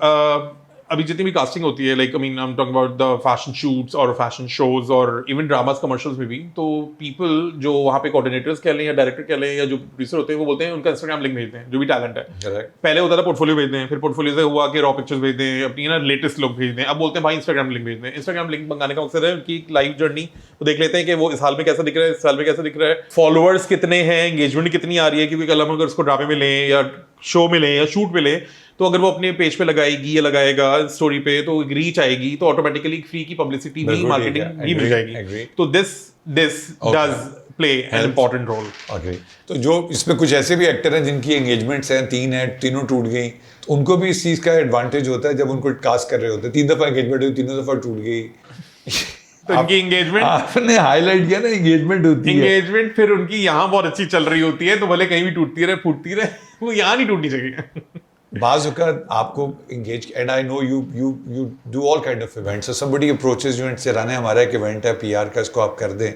B: अभी जितनी भी कास्टिंग होती है, like I mean I am talking about the fashion shoots और फैशन शोज और इवन ड्रामास कमर्शियल्स में भी, तो पीपल जो वहाँ पे कोऑर्डिनेटर्स कह लें या डायरेक्टर कह लें या जो प्रोड्यूसर होते हैं, वो बोलते हैं उनका इंस्टाग्राम लिंक भेजते हैं, जो भी टैलेंट है।
A: Correct.
B: पहले होता था पोर्टफोलियो भेजते हैं, फिर पोर्टफोलियो से हुआ कि रॉ पिक्चर्स भेजते हैं, अपनी ना लेटेस्ट लुक भेजते हैं, अब बोलते हैं भाई इंस्टाग्राम लिंक भेजते हैं। इंस्टाग्राम लिंक मंगाने का मकसद है उनकी लाइव जर्नी, वो देख लेते हैं कि वो इस साल में कैसा दिख रहा है, इस साल में कैसा दिख रहा है, फॉलोअर्स कितने हैं, एंगेजमेंट कितनी आ रही है। क्योंकि कल हम अगर उसको ड्रामे में लें या शो में लें या शूट में लें, तो अगर वो अपने पेज पे लगाएगी या लगाएगा स्टोरी पे, तो रीच आएगी, तो ऑटोमेटिकली फ्री की पब्लिसिटी भी, मार्केटिंग भी मिल जाएगी। तो this does play an important role.
A: Okay. तो जो इसमें कुछ ऐसे भी एक्टर हैं जिनकी एंगेजमेंट्स हैं, 3 हैं, तीनों टूट गई, तो उनको भी इस चीज़ का एडवांटेज होता है जब उनको कास्ट कर रहे होते हैं। 3 दफ़ा एंगेजमेंट हुई, तीनों दफ़ा टूट गई।
B: तो इनकी एंगेजमेंट
A: आपने हाईलाइट किया ना, एंगेजमेंट होती है,
B: एंगेजमेंट फिर उनकी यहाँ बहुत अच्छी चल रही होती है, तो भले कहीं भी टूटती रहे फूटती रहे, वो यहाँ नहीं टूटनी चाहिए।
A: बाज़-औक़ात आपको engage, and I know you do all kind of events, so somebody approaches you and say राने हमारा एक इवेंट है पीआर का, इसको आप कर दें,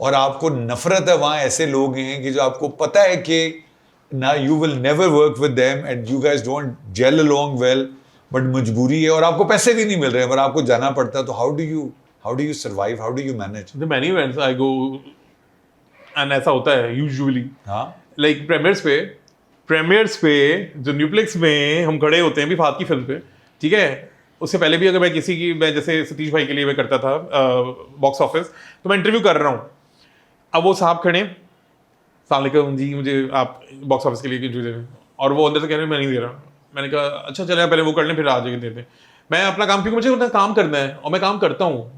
A: और आपको नफरत है वहाँ ऐसे लोग हैं कि जो आपको पता है कि ना you will never work with them and you guys don't gel along well, but मजबूरी है और आपको पैसे भी नहीं मिल रहे हैं, पर आपको जाना पड़ता है। तो how do you survive, how do you manage?
B: The many events I go and ऐसा होता है usually,
A: हाँ,
B: like प्रीमियर्स पे जो न्यूप्लेक्स में हम खड़े होते हैं भी फात की फिल्म पे, ठीक है, उससे पहले भी अगर मैं किसी की, मैं जैसे सतीश भाई के लिए मैं करता था बॉक्स ऑफिस, तो मैं इंटरव्यू कर रहा हूँ, अब वो साहब खड़े, अस्सलाम वालेकुम जी मुझे आप बॉक्स ऑफिस के लिए इंटरव्यू दे रहे हैं, और वो अंदर से कह रहे हैं मैं नहीं दे रहा। मैंने कहा अच्छा चले पहले वो कर लें फिर आ जाएंगे देते। मैं अपना काम, क्योंकि मुझे अपना काम करना है और मैं काम करता हूँ,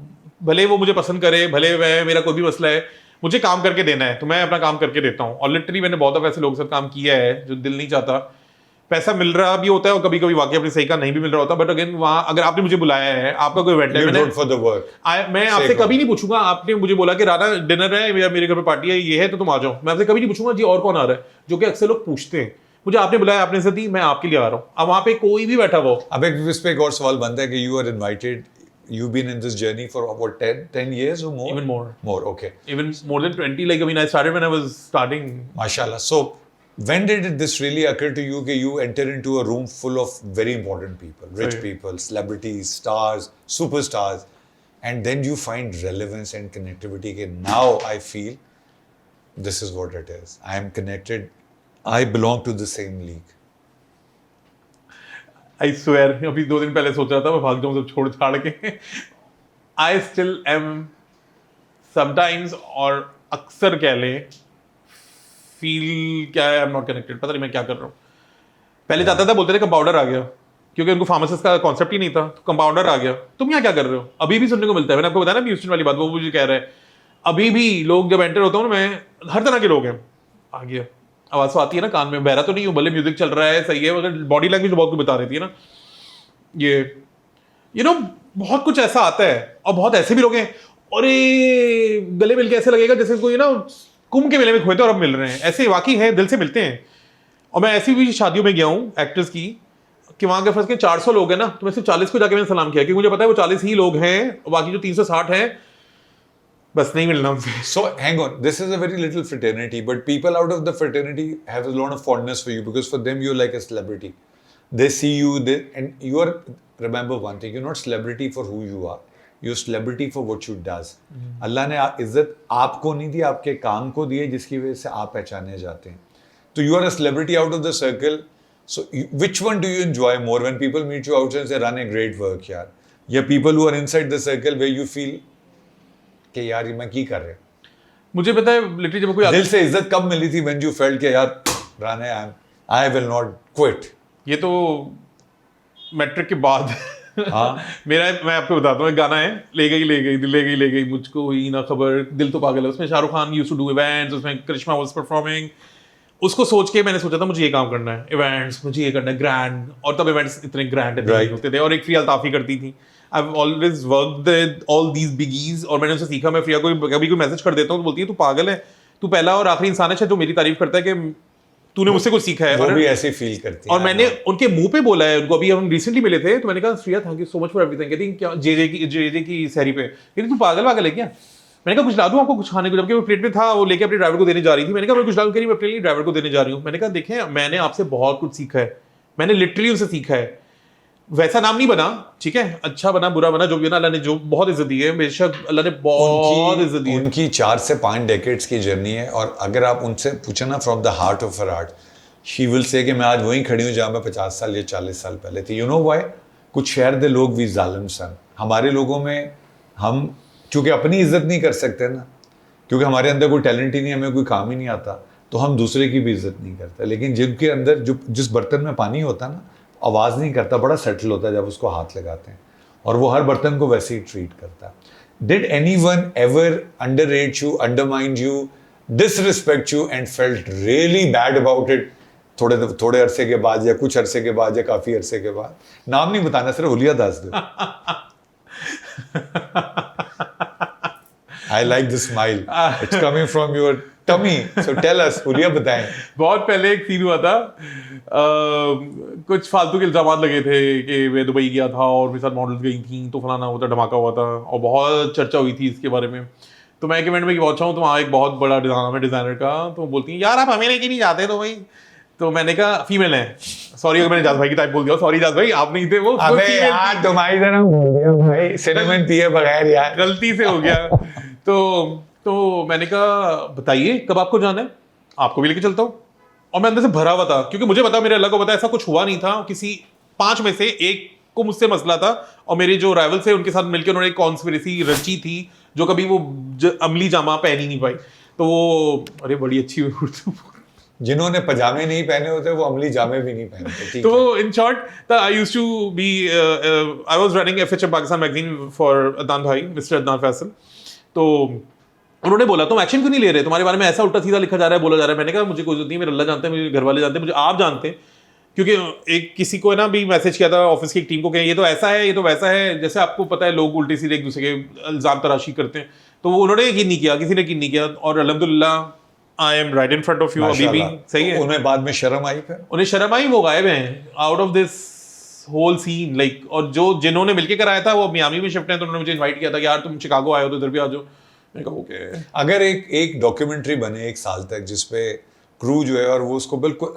B: भले वो मुझे पसंद करे, भले मेरा कोई भी मसला है, मुझे काम करके देना है तो मैं अपना काम करके देता हूँ। और लिटरली मैंने बहुत दफा ऐसे लोगों के साथ काम किया है जो दिल नहीं चाहता, पैसा मिल रहा भी होता है और कभी कभी वाकई अपनी सही का नहीं भी मिल रहा होता, बट अगेन वहाँ अगर आपने मुझे बुलाया है, आपका कोई इवेंट है, मैं आपसे कभी नहीं पूछूंगा आपने मुझे बोला कि राना डिनर है या मेरे घर पे पार्टी है ये है तो तुम आ जाओ, मैं आपसे कभी नहीं पूछूंगा जी और कौन आ रहा है, जो कि अक्सर लोग पूछते हैं। मुझे आपने बुलाया, आपने इज्जत दी, मैं आपके लिए आ रहा हूँ। अब वहाँ पे कोई भी बैठा हुआ।
A: अब इस पे एक और सवाल बनता है कि you are invited, you've been in this journey for what 10 years or more? More, okay.
B: Even more than 20. Like, I mean, I started when I was starting.
A: MashaAllah. So, when did this really occur to you that you enter into a room full of very important people, rich people, celebrities, stars, superstars, and then you find relevance and connectivity? Okay, now I feel this is what it is. I am connected. I belong to the same league.
B: I swear, अभी 2 दिन पहले सोच रहा था मैं भाग जाऊँ सब छोड़ छाड़ के। I still am sometimes और अक्सर कह लें feel क्या है, I'm not connected, पता नहीं मैं क्या कर रहा हूँ। पहले जाता था बोलते थे कंपाउंडर आ गया, क्योंकि उनको फार्मासिस्ट का कॉन्सेप्ट ही नहीं था, तो कंपाउंडर आ गया, तुम यहाँ क्या कर रहे हो? अभी भी सुनने को मिलता है, मैंने आपको बताया ना ह्यूस्टन वाली बात, वो मुझे कह रहा है अभी भी लोग जब एंटर होता हूँ ना, मैं हर तरह के लोग हैं, आ गया आवाज तो आती है ना कान में, बहरा तो नहीं हूँ, भले म्यूजिक चल रहा है सही है, मगर बॉडी लैंग्वेज बहुत कुछ बता रही थी ना, ये यू नो बहुत कुछ ऐसा आता है। और बहुत ऐसे भी लोग हैं और ये गले मिल के ऐसे लगेगा जैसे कोई ना कुंभ के मेले में खोए थे और अब मिल रहे हैं, ऐसे वाकई है, दिल से मिलते हैं। और मैं ऐसी भी शादियों में गया हूँ एक्टर्स की कि वहां के फर्स्ट के 400 लोग हैं ना, तो मैं सिर्फ 40 को जाके मैंने सलाम किया, क्योंकि मुझे पता है वो 40 ही लोग हैं, बाकी जो 360 हैं बस नहीं मिलना उनसे।
A: So hang on, this is a very little fraternity, but people out of the fraternity have a lot of fondness for you because for them you're like a celebrity. They see you, and you are. Remember one thing: you're not celebrity for who you are. You're celebrity for what you does. अल्लाह ने इज्जत आपको नहीं दी, आपके काम को दी है, जिसकी वजह से आप पहचाने जाते हैं। तो you are a celebrity out of the circle. So which one do you enjoy more when people meet you outside and say, "Run a great work, यार," या people who are inside the circle where you feel कि यार ये मैं की कर रहे?
B: मुझे पता है लिटरली जब कोई
A: दिल से इज्जत कब मिली थी when you felt कि यार Rana I will not quit?
B: ये तो मैट्रिक के बाद
A: हाँ
B: मैं आपको बताता हूँ, एक गाना है ले गई दिल ले गई मुझको ही ना खबर, दिल तो पागल है, उसमें Shahrukh Khan used to do events, उसमें करिश्मा वाज परफॉर्मिंग। उसको सोच के मैंने सोचा था मुझे ये काम करना है, इवेंट्स मुझे ये करना है ग्रैंड, और तब इवेंट्स इतने ग्रैंड नहीं होते थे, और एक फ्रिया अल्ताफी करती थी। I've always worked with all these biggies, और मैंने उनसे सीखा। मैं फ्रिया को कभी कोई मैसेज कर देता हूँ तो बोलती है तू पागल है, तू पहला और आखिरी इंसान है जो मेरी तारीफ करता है कि तूने मुझसे कुछ सीखा है।
A: वो भी ऐसे फील करती है।
B: और मैंने उनके मुंह पे बोला है उनको, अभी हम रिसेंटली मिले थे तो मैंने कहा Freya thank you so much for everything, कहती क्या जे की सहरी पे, कहती तू पागल है क्या? मैंने कहा कुछ ला दूं आपको कुछ खाने को, जबकि वो प्लेट में था, वो लेके अपने ड्राइवर को देने जा रही थी। मैंने कहा मैं कुछ ला दूं, कह रही मैं अपने लिए ड्राइवर को देने जा रही हूँ। मैंने कहा देखें मैंने आपसे बहुत कुछ सीखा है, मैंने लिटरली उनसे सीखा है। वैसा नाम नहीं बना, ठीक है, अच्छा बना बुरा बना जो भी ना, अल्लाह ने जो बहुत इज्जत दी है, बेशक अल्लाह ने बहुत इज्जत दी है।
A: उनकी 4 से 5 डेकेड्स की जर्नी है, और अगर आप उनसे पूछे ना from the heart of her heart, she will say कि मैं आज वहीं खड़ी हूँ जहाँ मैं 50 साल या 40 साल पहले थी। You know why? कुछ शहर दे लोग भी जालिम सन, हमारे लोगों में हम चूँकि अपनी इज्जत नहीं कर सकते ना, क्योंकि हमारे अंदर कोई टैलेंट ही नहीं, हमें कोई काम ही नहीं आता, तो हम दूसरे की भी इज्जत नहीं करते। लेकिन जिनके अंदर जो जिस बर्तन में पानी होता ना, आवाज़ नहीं करता, बड़ा सेटल होता है जब उसको हाथ लगाते हैं, और वो हर बर्तन को वैसे ही ट्रीट करता है। Did anyone ever underrate you, undermine you, disrespect you and felt really bad about it थोड़े अरसे के बाद, या कुछ अरसे के बाद, या काफ़ी अरसे के बाद? नाम नहीं बताना, सिर्फ हुलिया दास दो। I like the smile. It's coming from your tummy. So tell us, हुलिया बताएं।
B: बहुत पहले एक सीन हुआ था, कुछ फालतू के इल्जाम लगे थे कि मैं दुबई गया था और मेरे साथ मॉडल्स गई थी, तो फलाना होता धमाका हुआ था, और बहुत चर्चा हुई थी इसके बारे में। तो मैं एक इवेंट में पहुंचा हूँ, तो वहाँ एक बहुत बड़ा नाम है डिज़ाइनर का, तो बोलती हैं यार आप हमें लेके नहीं जाते तो भाई। तो मैंने कहा फीमेल है, सॉरी अगर मैंने जात भाई की टाइप बोल दिया, सॉरी जात भाई आप नहीं थे वो।
A: अबे यार तुम्हारी तरह बोल दिया भाई, सिनेमन पिए बगैर यार,
B: गलती से हो गया। तो मैंने कहा बताइए कब आपको जाना है, आपको भी लेके चलता हूँ। और मैं अंदर से भरा हुआ था, क्योंकि मुझे पता, मेरे अल्लाह को पता, ऐसा कुछ हुआ नहीं था। किसी 5 में से एक को मुझसे मसला था, और मेरे जो राइवल थे उनके साथ मिलकर उन्होंने एक कॉन्स्पिरेसी रची थी, जो कभी वो अमली जामा पहन ही नहीं पाई। तो वो अरे बड़ी अच्छी
A: जिन्होंने पजामे नहीं पहने होते वो अमली जामे भी नहीं पहनते।
B: तो in short I used to be, I was running FHM Pakistan magazine for Adnan भाई, मिस्टर अदनान फैसल। तो उन्होंने बोला तुम एक्शन क्यों नहीं ले रहे, तुम्हारे बारे में ऐसा उल्टा सीधा लिखा जा रहा है, बोला जा रहा है। मैंने कहा मुझे कोई जरूरत नहीं, मेरे अल्लाह जानते हैं, मेरे घर वाले जानते हैं, मुझे आप जानते हैं। क्योंकि एक किसी को है ना भी मैसेज किया था ऑफिस की एक टीम को कि ये तो ऐसा है, ये तो वैसा है। जैसे आपको पता है लोग उल्टे सीधे एक दूसरे के इल्जाम तराशी करते हैं, तो वो उन्होंने यकीन नहीं किया, किसी ने यकीन नहीं किया। और अल्हम्दुलिल्लाह I am right in front of you, अभी भी सही है।
A: उन्हें बाद में शर्म आई, फिर
B: उन्हें शर्म आई, वो गायब हैं out of this whole scene like. और जो जिन्होंने मिलके कराया था वो मियामी में शिफ्ट हैं, तो उन्होंने मुझे इनवाइट किया था कि यार तुम शिकागो आए हो तो इधर भी आ जाओ। मैंने कहा ओके।
A: अगर एक डॉक्यूमेंट्री बने 1 साल तक जिसपे क्रू जो है और वो उसको बिल्कुल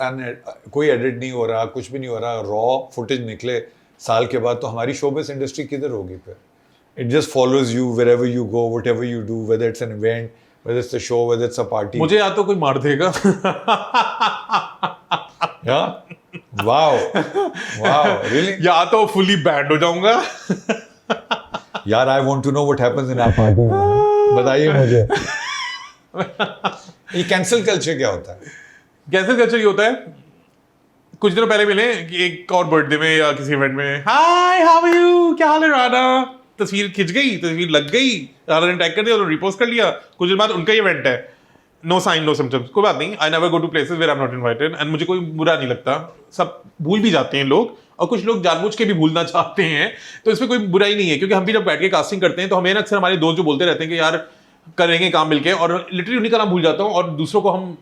A: कोई एडिट नहीं हो रहा, कुछ भी नहीं हो रहा, रॉ फुटेज निकले साल के बाद, तो हमारी शोबिस इंडस्ट्री किधर होगी फिर? It just follows you wherever you go, whatever you do, whether it's an event, whether it's a show, whether it's a party.
B: मुझे या तो कोई मार देगा
A: वाओ वाओ रियली,
B: या तो फुली बैंड हो जाऊंगा।
A: यार I want to know what happens in our party, बताइए मुझे। ये कैंसिल कल्चर क्या होता है?
B: कैंसिल कल्चर ये होता है, कुछ दिनों पहले मिले कि एक और बर्थडे में या किसी इवेंट में, हाय हाउ आर यू, क्या हाल है राना, तस्वीर खिंच गई, तस्वीर लग गई, राना ने टैग कर दिया, उन्होंने रिपोस्ट कर लिया। कुछ दिन बाद उनका ही इवेंट है, नो साइन नो सिम्टम्स, कोई बात नहीं, I never go to places where I am not invited, and मुझे कोई बुरा नहीं लगता, सब भूल भी जाते हैं लोग, और कुछ लोग जानबूझ के भी भूलना चाहते हैं, तो इसमें कोई बुराई नहीं है। क्योंकि हम भी जब बैठ के कास्टिंग करते हैं तो हमें अक्सर हमारे दोस्त जो बोलते रहते हैं कि यार करेंगे काम मिलके, और लिटरली उन्हीं का नाम भूल जाता हूँ और दूसरों को हम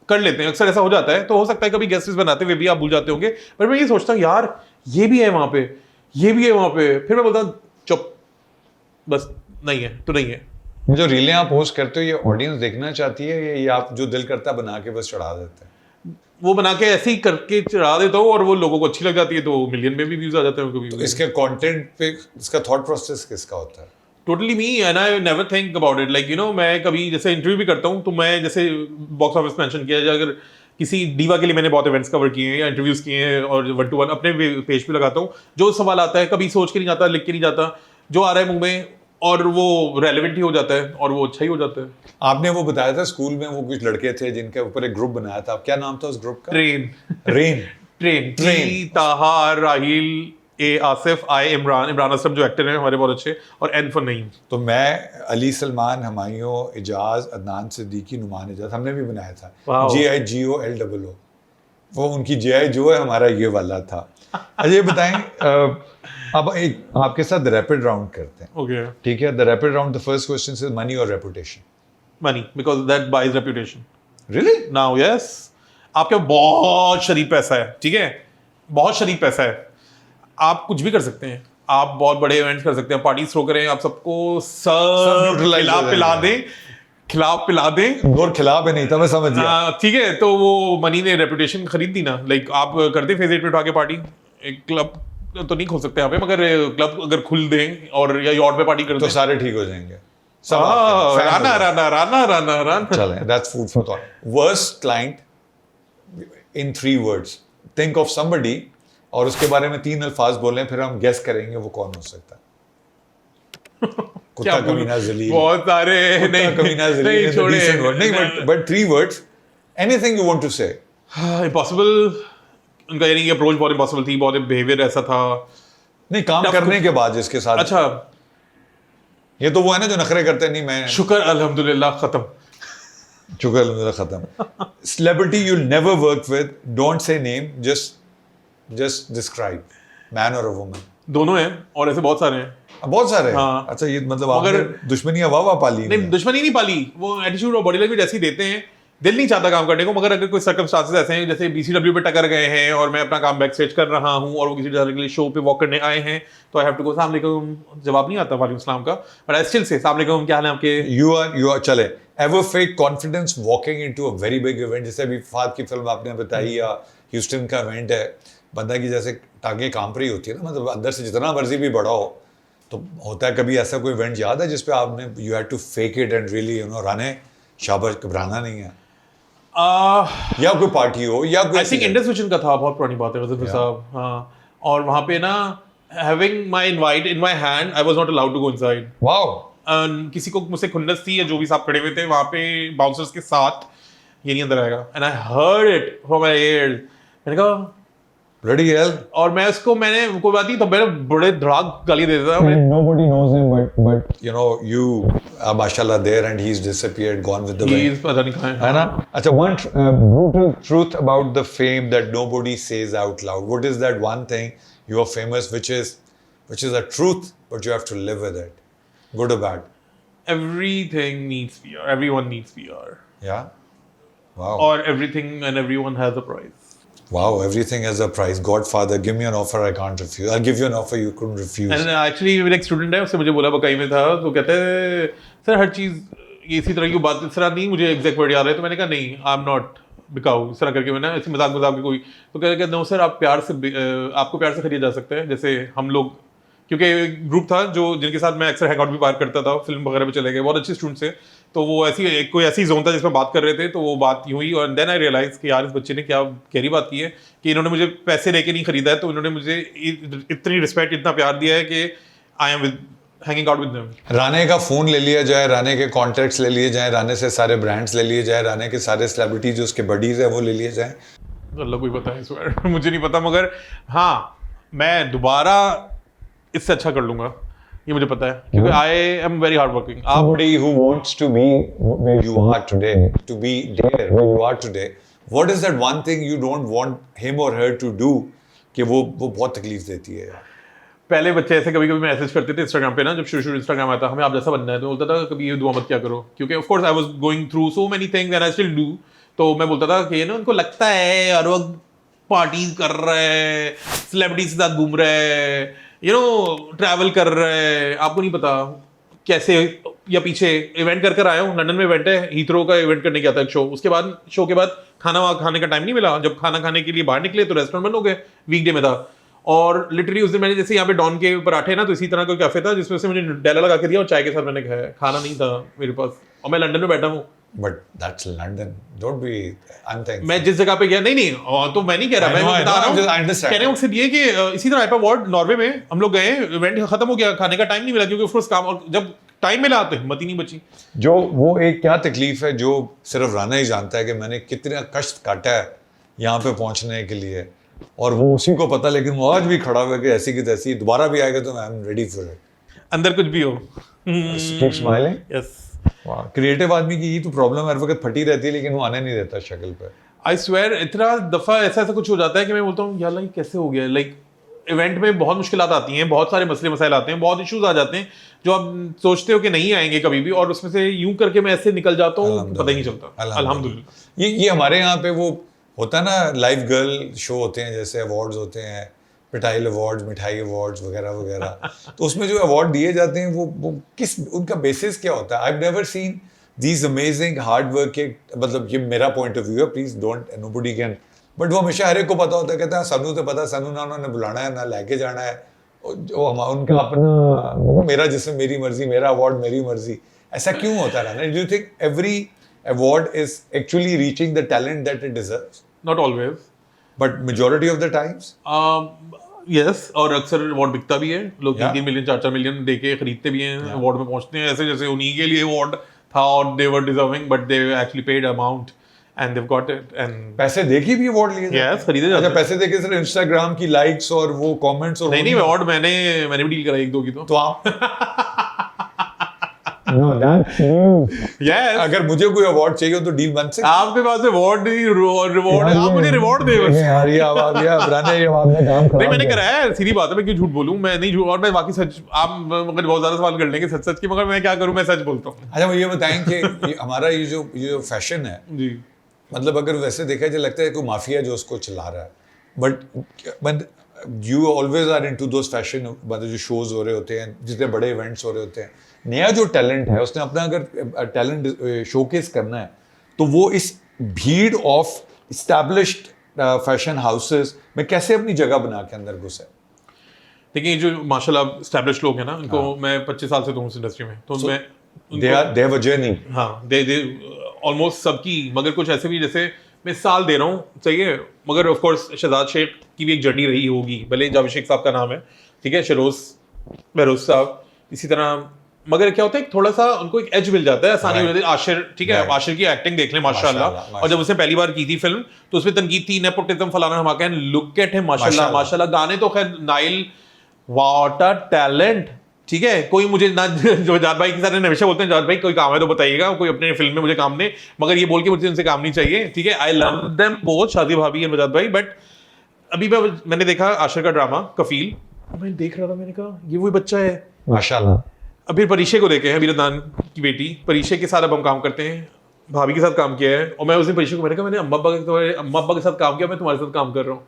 B: कर लेते हैं, अक्सर ऐसा हो जाता है। तो हो सकता है कभी गेस्ट लिस्ट बनाते हुए भी आप भूल जाते होंगे, पर मैं ये सोचता हूँ यार ये भी है वहां पे, ये भी है वहां पे, फिर मैं बोलता हूँ चुप, बस नहीं है तो नहीं है।
A: जो रीलें आप पोस्ट करते हो ये ऑडियंस देखना चाहती है, ये आप जो दिल करता है बना के बस चढ़ा देते हैं?
B: वो बना के ऐसे ही करके चढ़ा देता हूँ और वो लोगों को अच्छी लग जाती है, तो मिलियन में भी व्यूज आ जाते हैं कभी।
A: तो इसके कंटेंट पे इसका थॉट प्रोसेस किसका होता है?
B: Totally me, and I never think about it, like you no मैं कभी जैसे इंटरव्यू भी करता हूँ तो मैं जैसे बॉक्स ऑफिस मेंशन किया, अगर किसी डीवा के लिए मैंने बहुत इवेंट्स कवर किए हैं या इंटरव्यूज किए हैं और 1-to-1 अपने पेज पे लगाता हूँ, जो सवाल आता है कभी सोच के नहीं जाता, लिख के नहीं जाता, जो आ रहा है मुंह में और वो रेलेवेंट ही हो जाता है और वो अच्छा ही हो जाता है।
A: आपने वो बताया था स्कूल में वो कुछ लड़के थे जिनके ऊपर एक ग्रुप बनाया था, क्या नाम था उस ग्रुप का?
B: ट्रेन
A: रेन
B: ट्रेन ताहा, राहिल, ए आसिफ, आई इमरान असलम जो एक्टर हैं हमारे बहुत अच्छे, और एन फॉर नईम।
A: तो मैं, अली सलमान, हमायूं, इजाज, अदनान सिद्दीकी, नुमान इजाज, हमने भी बनाया था JIGOLOO। वो उनकी JI जो है, हमारा ये वाला था। अच्छा ये बताएं, अब एक आपके साथ रैपिड राउंड करते हैं,
B: ओके
A: ठीक है? The rapid round, the first question is money और reputation.
B: Money, because that buys reputation.
A: Really?
B: Now yes, आपके बहुत शरीफ पैसा है, ठीक है, बहुत शरीफ पैसा है, आप कुछ भी कर सकते हैं, आप बहुत बड़े इवेंट्स कर सकते हैं, पार्टी थ्रो करें, आप सबको सब
A: neutralize हो
B: पिला
A: जाएंगे।
B: दें, खिला दें।
A: और खिलाफ है नहीं था, मैं समझ गया।
B: हाँ, ठीक है, तो वो मनी ने रेपुटेशन खरीद दी ना। लाइक आप करते फेज 8 में उठा के पार्टी, एक क्लब तो नहीं खोल सकते यहाँ पे, मगर क्लब अगर खुल दें और या यॉट पे पार्टी कर
A: तो
B: दें,
A: सारे ठीक हो जाएंगे। सब
B: हाँ,
A: आपके
B: राना
A: fans हो
B: राना राना राना राना।
A: जाएंगे। चलें, that's food for thought. Worst client in 3 words. Think of somebody और उसके बारे में 3 अल्फाज बोलें, फिर हम गेस करेंगे वो कौन हो सकता है। कुत्ता
B: बोलूं?
A: कमीना जलील,
B: बहुत सारे
A: कुत्ता कमीना जलील
B: नहीं
A: is a
B: छोड़े,
A: decent word. नहीं, but 3 words. Anything you want to say.
B: Impossible, उनका यानी कि अप्रोच बहुत इम्पॉसिबल थी, बहुत बिहेवियर ऐसा था।
A: नहीं, काम
B: Tough
A: करने के बाद जिसके साथ,
B: अच्छा,
A: ये तो वो है ना जो नखरे करते हैं, नहीं मैं
B: शुक्र अल्हम्दुलिल्लाह खत्म।
A: शुक्र अल्हम्दुलिल्लाह खत्म। Celebrity you'll never work with, don't say name, just describe, man or a woman.
B: दोनों हैं और ऐसे बहुत सारे हैं।
A: बहुत सारे हैं।
B: हाँ।
A: अच्छा, ये मतलब
B: मगर-
A: आपने दुश्मनियां वाह पाली
B: नहीं,
A: हैं।
B: दुश्मनी नहीं पाली, वो एटीट्यूड और बॉडी लैंग्वेज ऐसी देते हैं, दिल नहीं चाहता काम करने को, मगर अगर कोई सर्कमस्टांसेस ऐसे हैं, जैसे BCW पे टकर गए हैं और मैं अपना काम बैक स्टेज कर रहा हूँ और वो किसी तरह के लिए शो पे वॉक करने आए हैं, तो आई हैव टू गो, अस्सलाम वालेकुम, जवाब नहीं आता वालेकुम सलाम का, बट आई स्टिल से अस्सलाम वालेकुम, क्या हाल है आपके।
A: You are चले, ever fake confidence walking into a very big event, जैसे अभी फाद की फिल्म आपने बताई या ह्यूस्टन का इवेंट है, बंदा की जैसे टांगे कांप रही होती है ना, मतलब अंदर से जितना मर्जी भी बड़ा हो, तो होता है कभी ऐसा कोई इवेंट याद है जिसपे आपने you had to fake it and really राने शाबाश, घबराना नहीं है, या कोई पार्टी हो या कोई
B: आई थिंक इंडस विजन का था, बहुत पुरानी बात है वज़ीर साहब, हाँ, और वहाँ पे ना having my invite in my hand, I was not allowed to go inside.
A: Wow,
B: किसी को मुझसे खुन्नस थी या जो भी साहब खड़े हुए थे वहाँ पे बाउंसर्स के साथ, ये नहीं अंदर आएगा, and I heard it from my years. मैंने कहा
A: Bloody hell.
B: और मैं उसको मैंने कोई बात नहीं तो मैंने बड़े धड़ाक गाली दे देता
C: And nobody knows him, but
A: You know, you are mashallah there and he's disappeared, gone with the wind.
B: Please पता नहीं कहाँ है
A: है ना? अच्छा, one brutal truth about the fame that nobody says out loud. What is that one thing you are famous, which is a truth, but you have to live with it, good or bad?
B: everything needs PR, everyone needs PR,
A: Yeah. Wow.
B: or everything and everyone has a price.
A: Wow. Everything has a price. Godfather, give me an offer I can't refuse. I'll give you an offer you couldn't refuse.
B: And actually मेरा एक स्टूडेंट है उससे मुझे बोला बकाई में था तो कहते हैं सर हर चीज़ ये इसी तरह की बात इस तरह नहीं मुझे एग्जैक्ट वर्ड याद है तो मैंने कहा नहीं आई एम नॉट बिकाऊ इस तरह करके मैंने ऐसे मजाक मजाक के कोई तो कहते नो सर आप प्यार से आपको प्यार से खरीदा जा सकते हैं जैसे हम लोग क्योंकि ग्रुप था जो जिनके साथ मैं अक्सर हैंगआउट भी पार करता था फिल्म वगैरह में चले गए बहुत अच्छे स्टूडेंट्स थे तो वो कोई ऐसी जोन था जिसमें बात कर रहे थे तो वो बात यूं ही और देन आई रियलाइज कि यार इस बच्चे ने क्या गहरी बात की है कि इन्होंने मुझे पैसे लेके नहीं खरीदा है तो इन्होंने मुझे इतनी रिस्पेक्ट इतना प्यार दिया है कि I am with hanging out with them
A: Rane का फोन ले लिया जाए, राणे के कॉन्ट्रैक्ट्स ले लिए जाए, राणे से सारे ब्रांड्स ले लिए जाए, राणे के सारे सेलिब्रिटी जो उसके बडीज है वो ले लिए जाए.
B: अल्लाह को ही पता है swear. मुझे नहीं पता मगर हाँ मैं दोबारा इससे अच्छा कर लूंगा ये मुझे पता है क्योंकि I am very hard working आप
C: somebody who wants to be where
A: You are today, to be there where you are today. What is that one thing you don't want him or her to do कि वो बहुत तकलीफ देती है?
B: पहले बच्चे ऐसे कभी कभी मैसेज करते थे इंस्टाग्राम पे ना जब शुरू इंस्टाग्राम आया था हमें आप जैसा बनना है तो बोलता था कभी ये दुआ मत क्या करो क्योंकि of course I was going through so many things and I still do तो मैं बोलता था कि ये ना उनको लगता है और वो पार्टी कर रहे हैं सेलिब्रिटीज के साथ घूम रहे हैं यू नो ट्रैवल कर रहे हैं आपको नहीं पता कैसे या पीछे इवेंट कर आया हूँ लंदन में इवेंट है हीथ्रो का इवेंट करने गया था एक शो उसके बाद शो के बाद खाना वहाँ खाने का टाइम नहीं मिला जब खाना खाने के लिए बाहर निकले तो रेस्टोरेंट बंद हो गए वीकडे में था और लिटरली उस दिन मैंने जैसे यहाँ पे डॉन के पराठे ना तो इसी तरह का कैफे था जिसमें से मुझे डेला लगा के दिया और चाय के साथ मैंने खाया खाना नहीं था मेरे पास और मैं लंदन में बैठा हूँ
A: But that's London. Don't be unthankful.
B: मैं जिस जगह पे गया नहीं तो मैं नहीं कह रहा मैं बता रहा हूँ कहने का मकसद ये कि इसी तरह आईपा अवार्ड नॉर्वे में हम लोग गए इवेंट खत्म हो गया खाने का टाइम नहीं मिला क्योंकि ऑफ कोर्स काम और जब टाइम मिला तो हिम्मत ही नहीं बची
A: जो वो एक क्या तकलीफ है जो सिर्फ राणा ही जानता है कि मैंने कितना कष्ट काटा है यहाँ पे पहुँचने के लिए और वो उसी को पता लेकिन वो आज भी खड़ा हुआ कि ऐसी की तैसी दोबारा भी आएगा तो I am ready for it
B: अंदर कुछ भी हो
C: keep smiling.
B: यस
A: क्रिएटिव आदमी की ये तो प्रॉब्लम हर वक्त फटी रहती है लेकिन वो आने नहीं देता शक्ल पे.
B: आई स्वेयर इतना दफा ऐसा कुछ हो जाता है कि मैं बोलता हूँ यार लाइक कैसे हो गया लाइक इवेंट में बहुत मुश्किलात आती हैं बहुत सारे मसले मसाइल आते हैं बहुत इश्यूज आ जाते हैं जो आप सोचते हो कि नहीं आएंगे कभी भी और उसमें से यूं करके मैं ऐसे निकल जाता हूँ पता ही नहीं चलता अल्हम्दुलिल्लाह.
A: ये हमारे यहाँ पे वो होता है ना लाइव गर्ल शो होते हैं जैसे अवार्ड्स होते हैं पिटाइल अवार्ड्स मिठाई अवार्ड्स वगैरह वगैरह तो उसमें जो अवार्ड दिए जाते हैं वो किस उनका बेसिस क्या होता है. I have never seen these amazing hard working मतलब ये मेरा पॉइंट ऑफ व्यू है please don't nobody can but वो हमेशा हर एक को पता होता है कहता है सानू तो पता सानू ना उन्होंने बुलाना है ना लेके जाना है जो उनका अपना मेरा जिसमें मेरी मर्जी मेरा अवार्ड मेरी मर्जी ऐसा क्यों होता है. Do you think every award is actually reaching the talent that it deserves
B: not always
A: but majority of the times
B: yes और अक्सर अवार्ड बिकता भी है लोग
A: Yeah.
B: 3 मिलियन 4 मिलियन दे के खरीदते भी हैं अवार्ड में पहुंचते हैं ऐसे जैसे उन्हीं के लिए अवार्ड था और they were deserving but they actually paid amount and they got it and
A: पैसे दे के भी अवार्ड लिए जाते
B: यस खरीदे
A: हैं.
B: जाते
A: अच्छा पैसे दे के सिर्फ इंस्टाग्राम की लाइक्स और वो कमेंट्स और
B: नहीं अवार्ड मैंने भी डील कराई 1-2 की
A: तो आप
C: No, that's you.
B: यस
A: अगर मुझे कोई अवार्ड चाहिए हो तो डील बन सकती
B: आपके पास अवार्ड नहीं रिवॉर्ड
C: यार,
B: आप मुझे रिवॉर्ड दे बस
C: यार ये आवाज ये राणे ये आवाज में काम
B: नहीं
C: खराब
B: मैंने
C: है.
B: कराया है सीधी बात है मैं क्यों झूठ बोलूं मैं नहीं झूठ और मैं बाकी सच आप मगर बहुत ज्यादा सवाल कर लेंगे सच सच की मगर मैं क्या करूं मैं सच बोलता हूं.
A: अच्छा मुझे बताएं कि हमारा ये जो फैशन है
B: जी
A: मतलब अगर वैसे देखा जाए लगता है कोई माफिया जो उसको चला रहा है but you always are into those fashion मतलब जो शोज हो रहे होते हैं जितने बड़े इवेंट्स हो रहे होते हैं नया जो टैलेंट है उसने अपना अगर टैलेंट शोकेस करना है तो वो इस भीड़ ऑफ इस्टेब्लिश्ड फैशन हाउसेस में कैसे अपनी जगह बना के अंदर घुसे.
B: देखिए जो माशाल्लाह एस्टैब्लिश्ड लोग हैं ना इनको मैं 25 साल से तो हूँ इस इंडस्ट्री में तो मैं
A: दे हैव अ जर्नी.
B: हाँ दे ऑलमोस्ट सबकी मगर कुछ ऐसे भी जैसे मैं साल दे रहा हूँ चाहिए मगर ऑफ कोर्स शहजाद शेख की भी एक जर्नी रही होगी भले जावेद शेख साहब का नाम है ठीक है शरोज बहरोज साहब इसी तरह मगर क्या होता है थोड़ा सा उनको एक एज मिल जाता है, आसानी हो
A: Right.
B: जाती है। आशिर, ठीक है,
A: Right.
B: आशिर की एक्टिंग देख लें माशाल्लाह,
A: माशाल्लाह,
B: और जब उसने पहली बार की थी फिल्म तो उसमें तनकीद थी नेपोटिज्म फलाना धमाका, लुक एट हिम माशाल्लाह
A: माशाल्लाह।
B: माशाल्लाह। गाने तो खैर नाइल, व्हाट अ टैलेंट, ठीक है। कोई मुझे ना जो जाद भाई के साथ हमेशा बोलते हैं जाद भाई कोई काम है तो बताइएगा, कोई अपने फिल्म में मुझे काम दे, मगर ये बोल के मुझे उनसे काम नहीं चाहिए, ठीक है। आई लव देम बोथ, शादी भाभी और जाद भाई। बट अभी मैंने देखा आशिर का ड्रामा कफील, मैं देख रहा था, मैंने कहा ये वही बच्चा है।
C: माशाल्लाह।
B: अब फिर परीक्षे को देखे हैं, वीरदान की बेटी परीक्षे के साथ अब हम काम करते हैं, भाभी के साथ काम किया है, और मैं उस दिन परीक्षे को मैंने कहा मैंने अम्मा अब्बा के साथ काम किया, मैं तुम्हारे साथ काम कर रहा हूँ।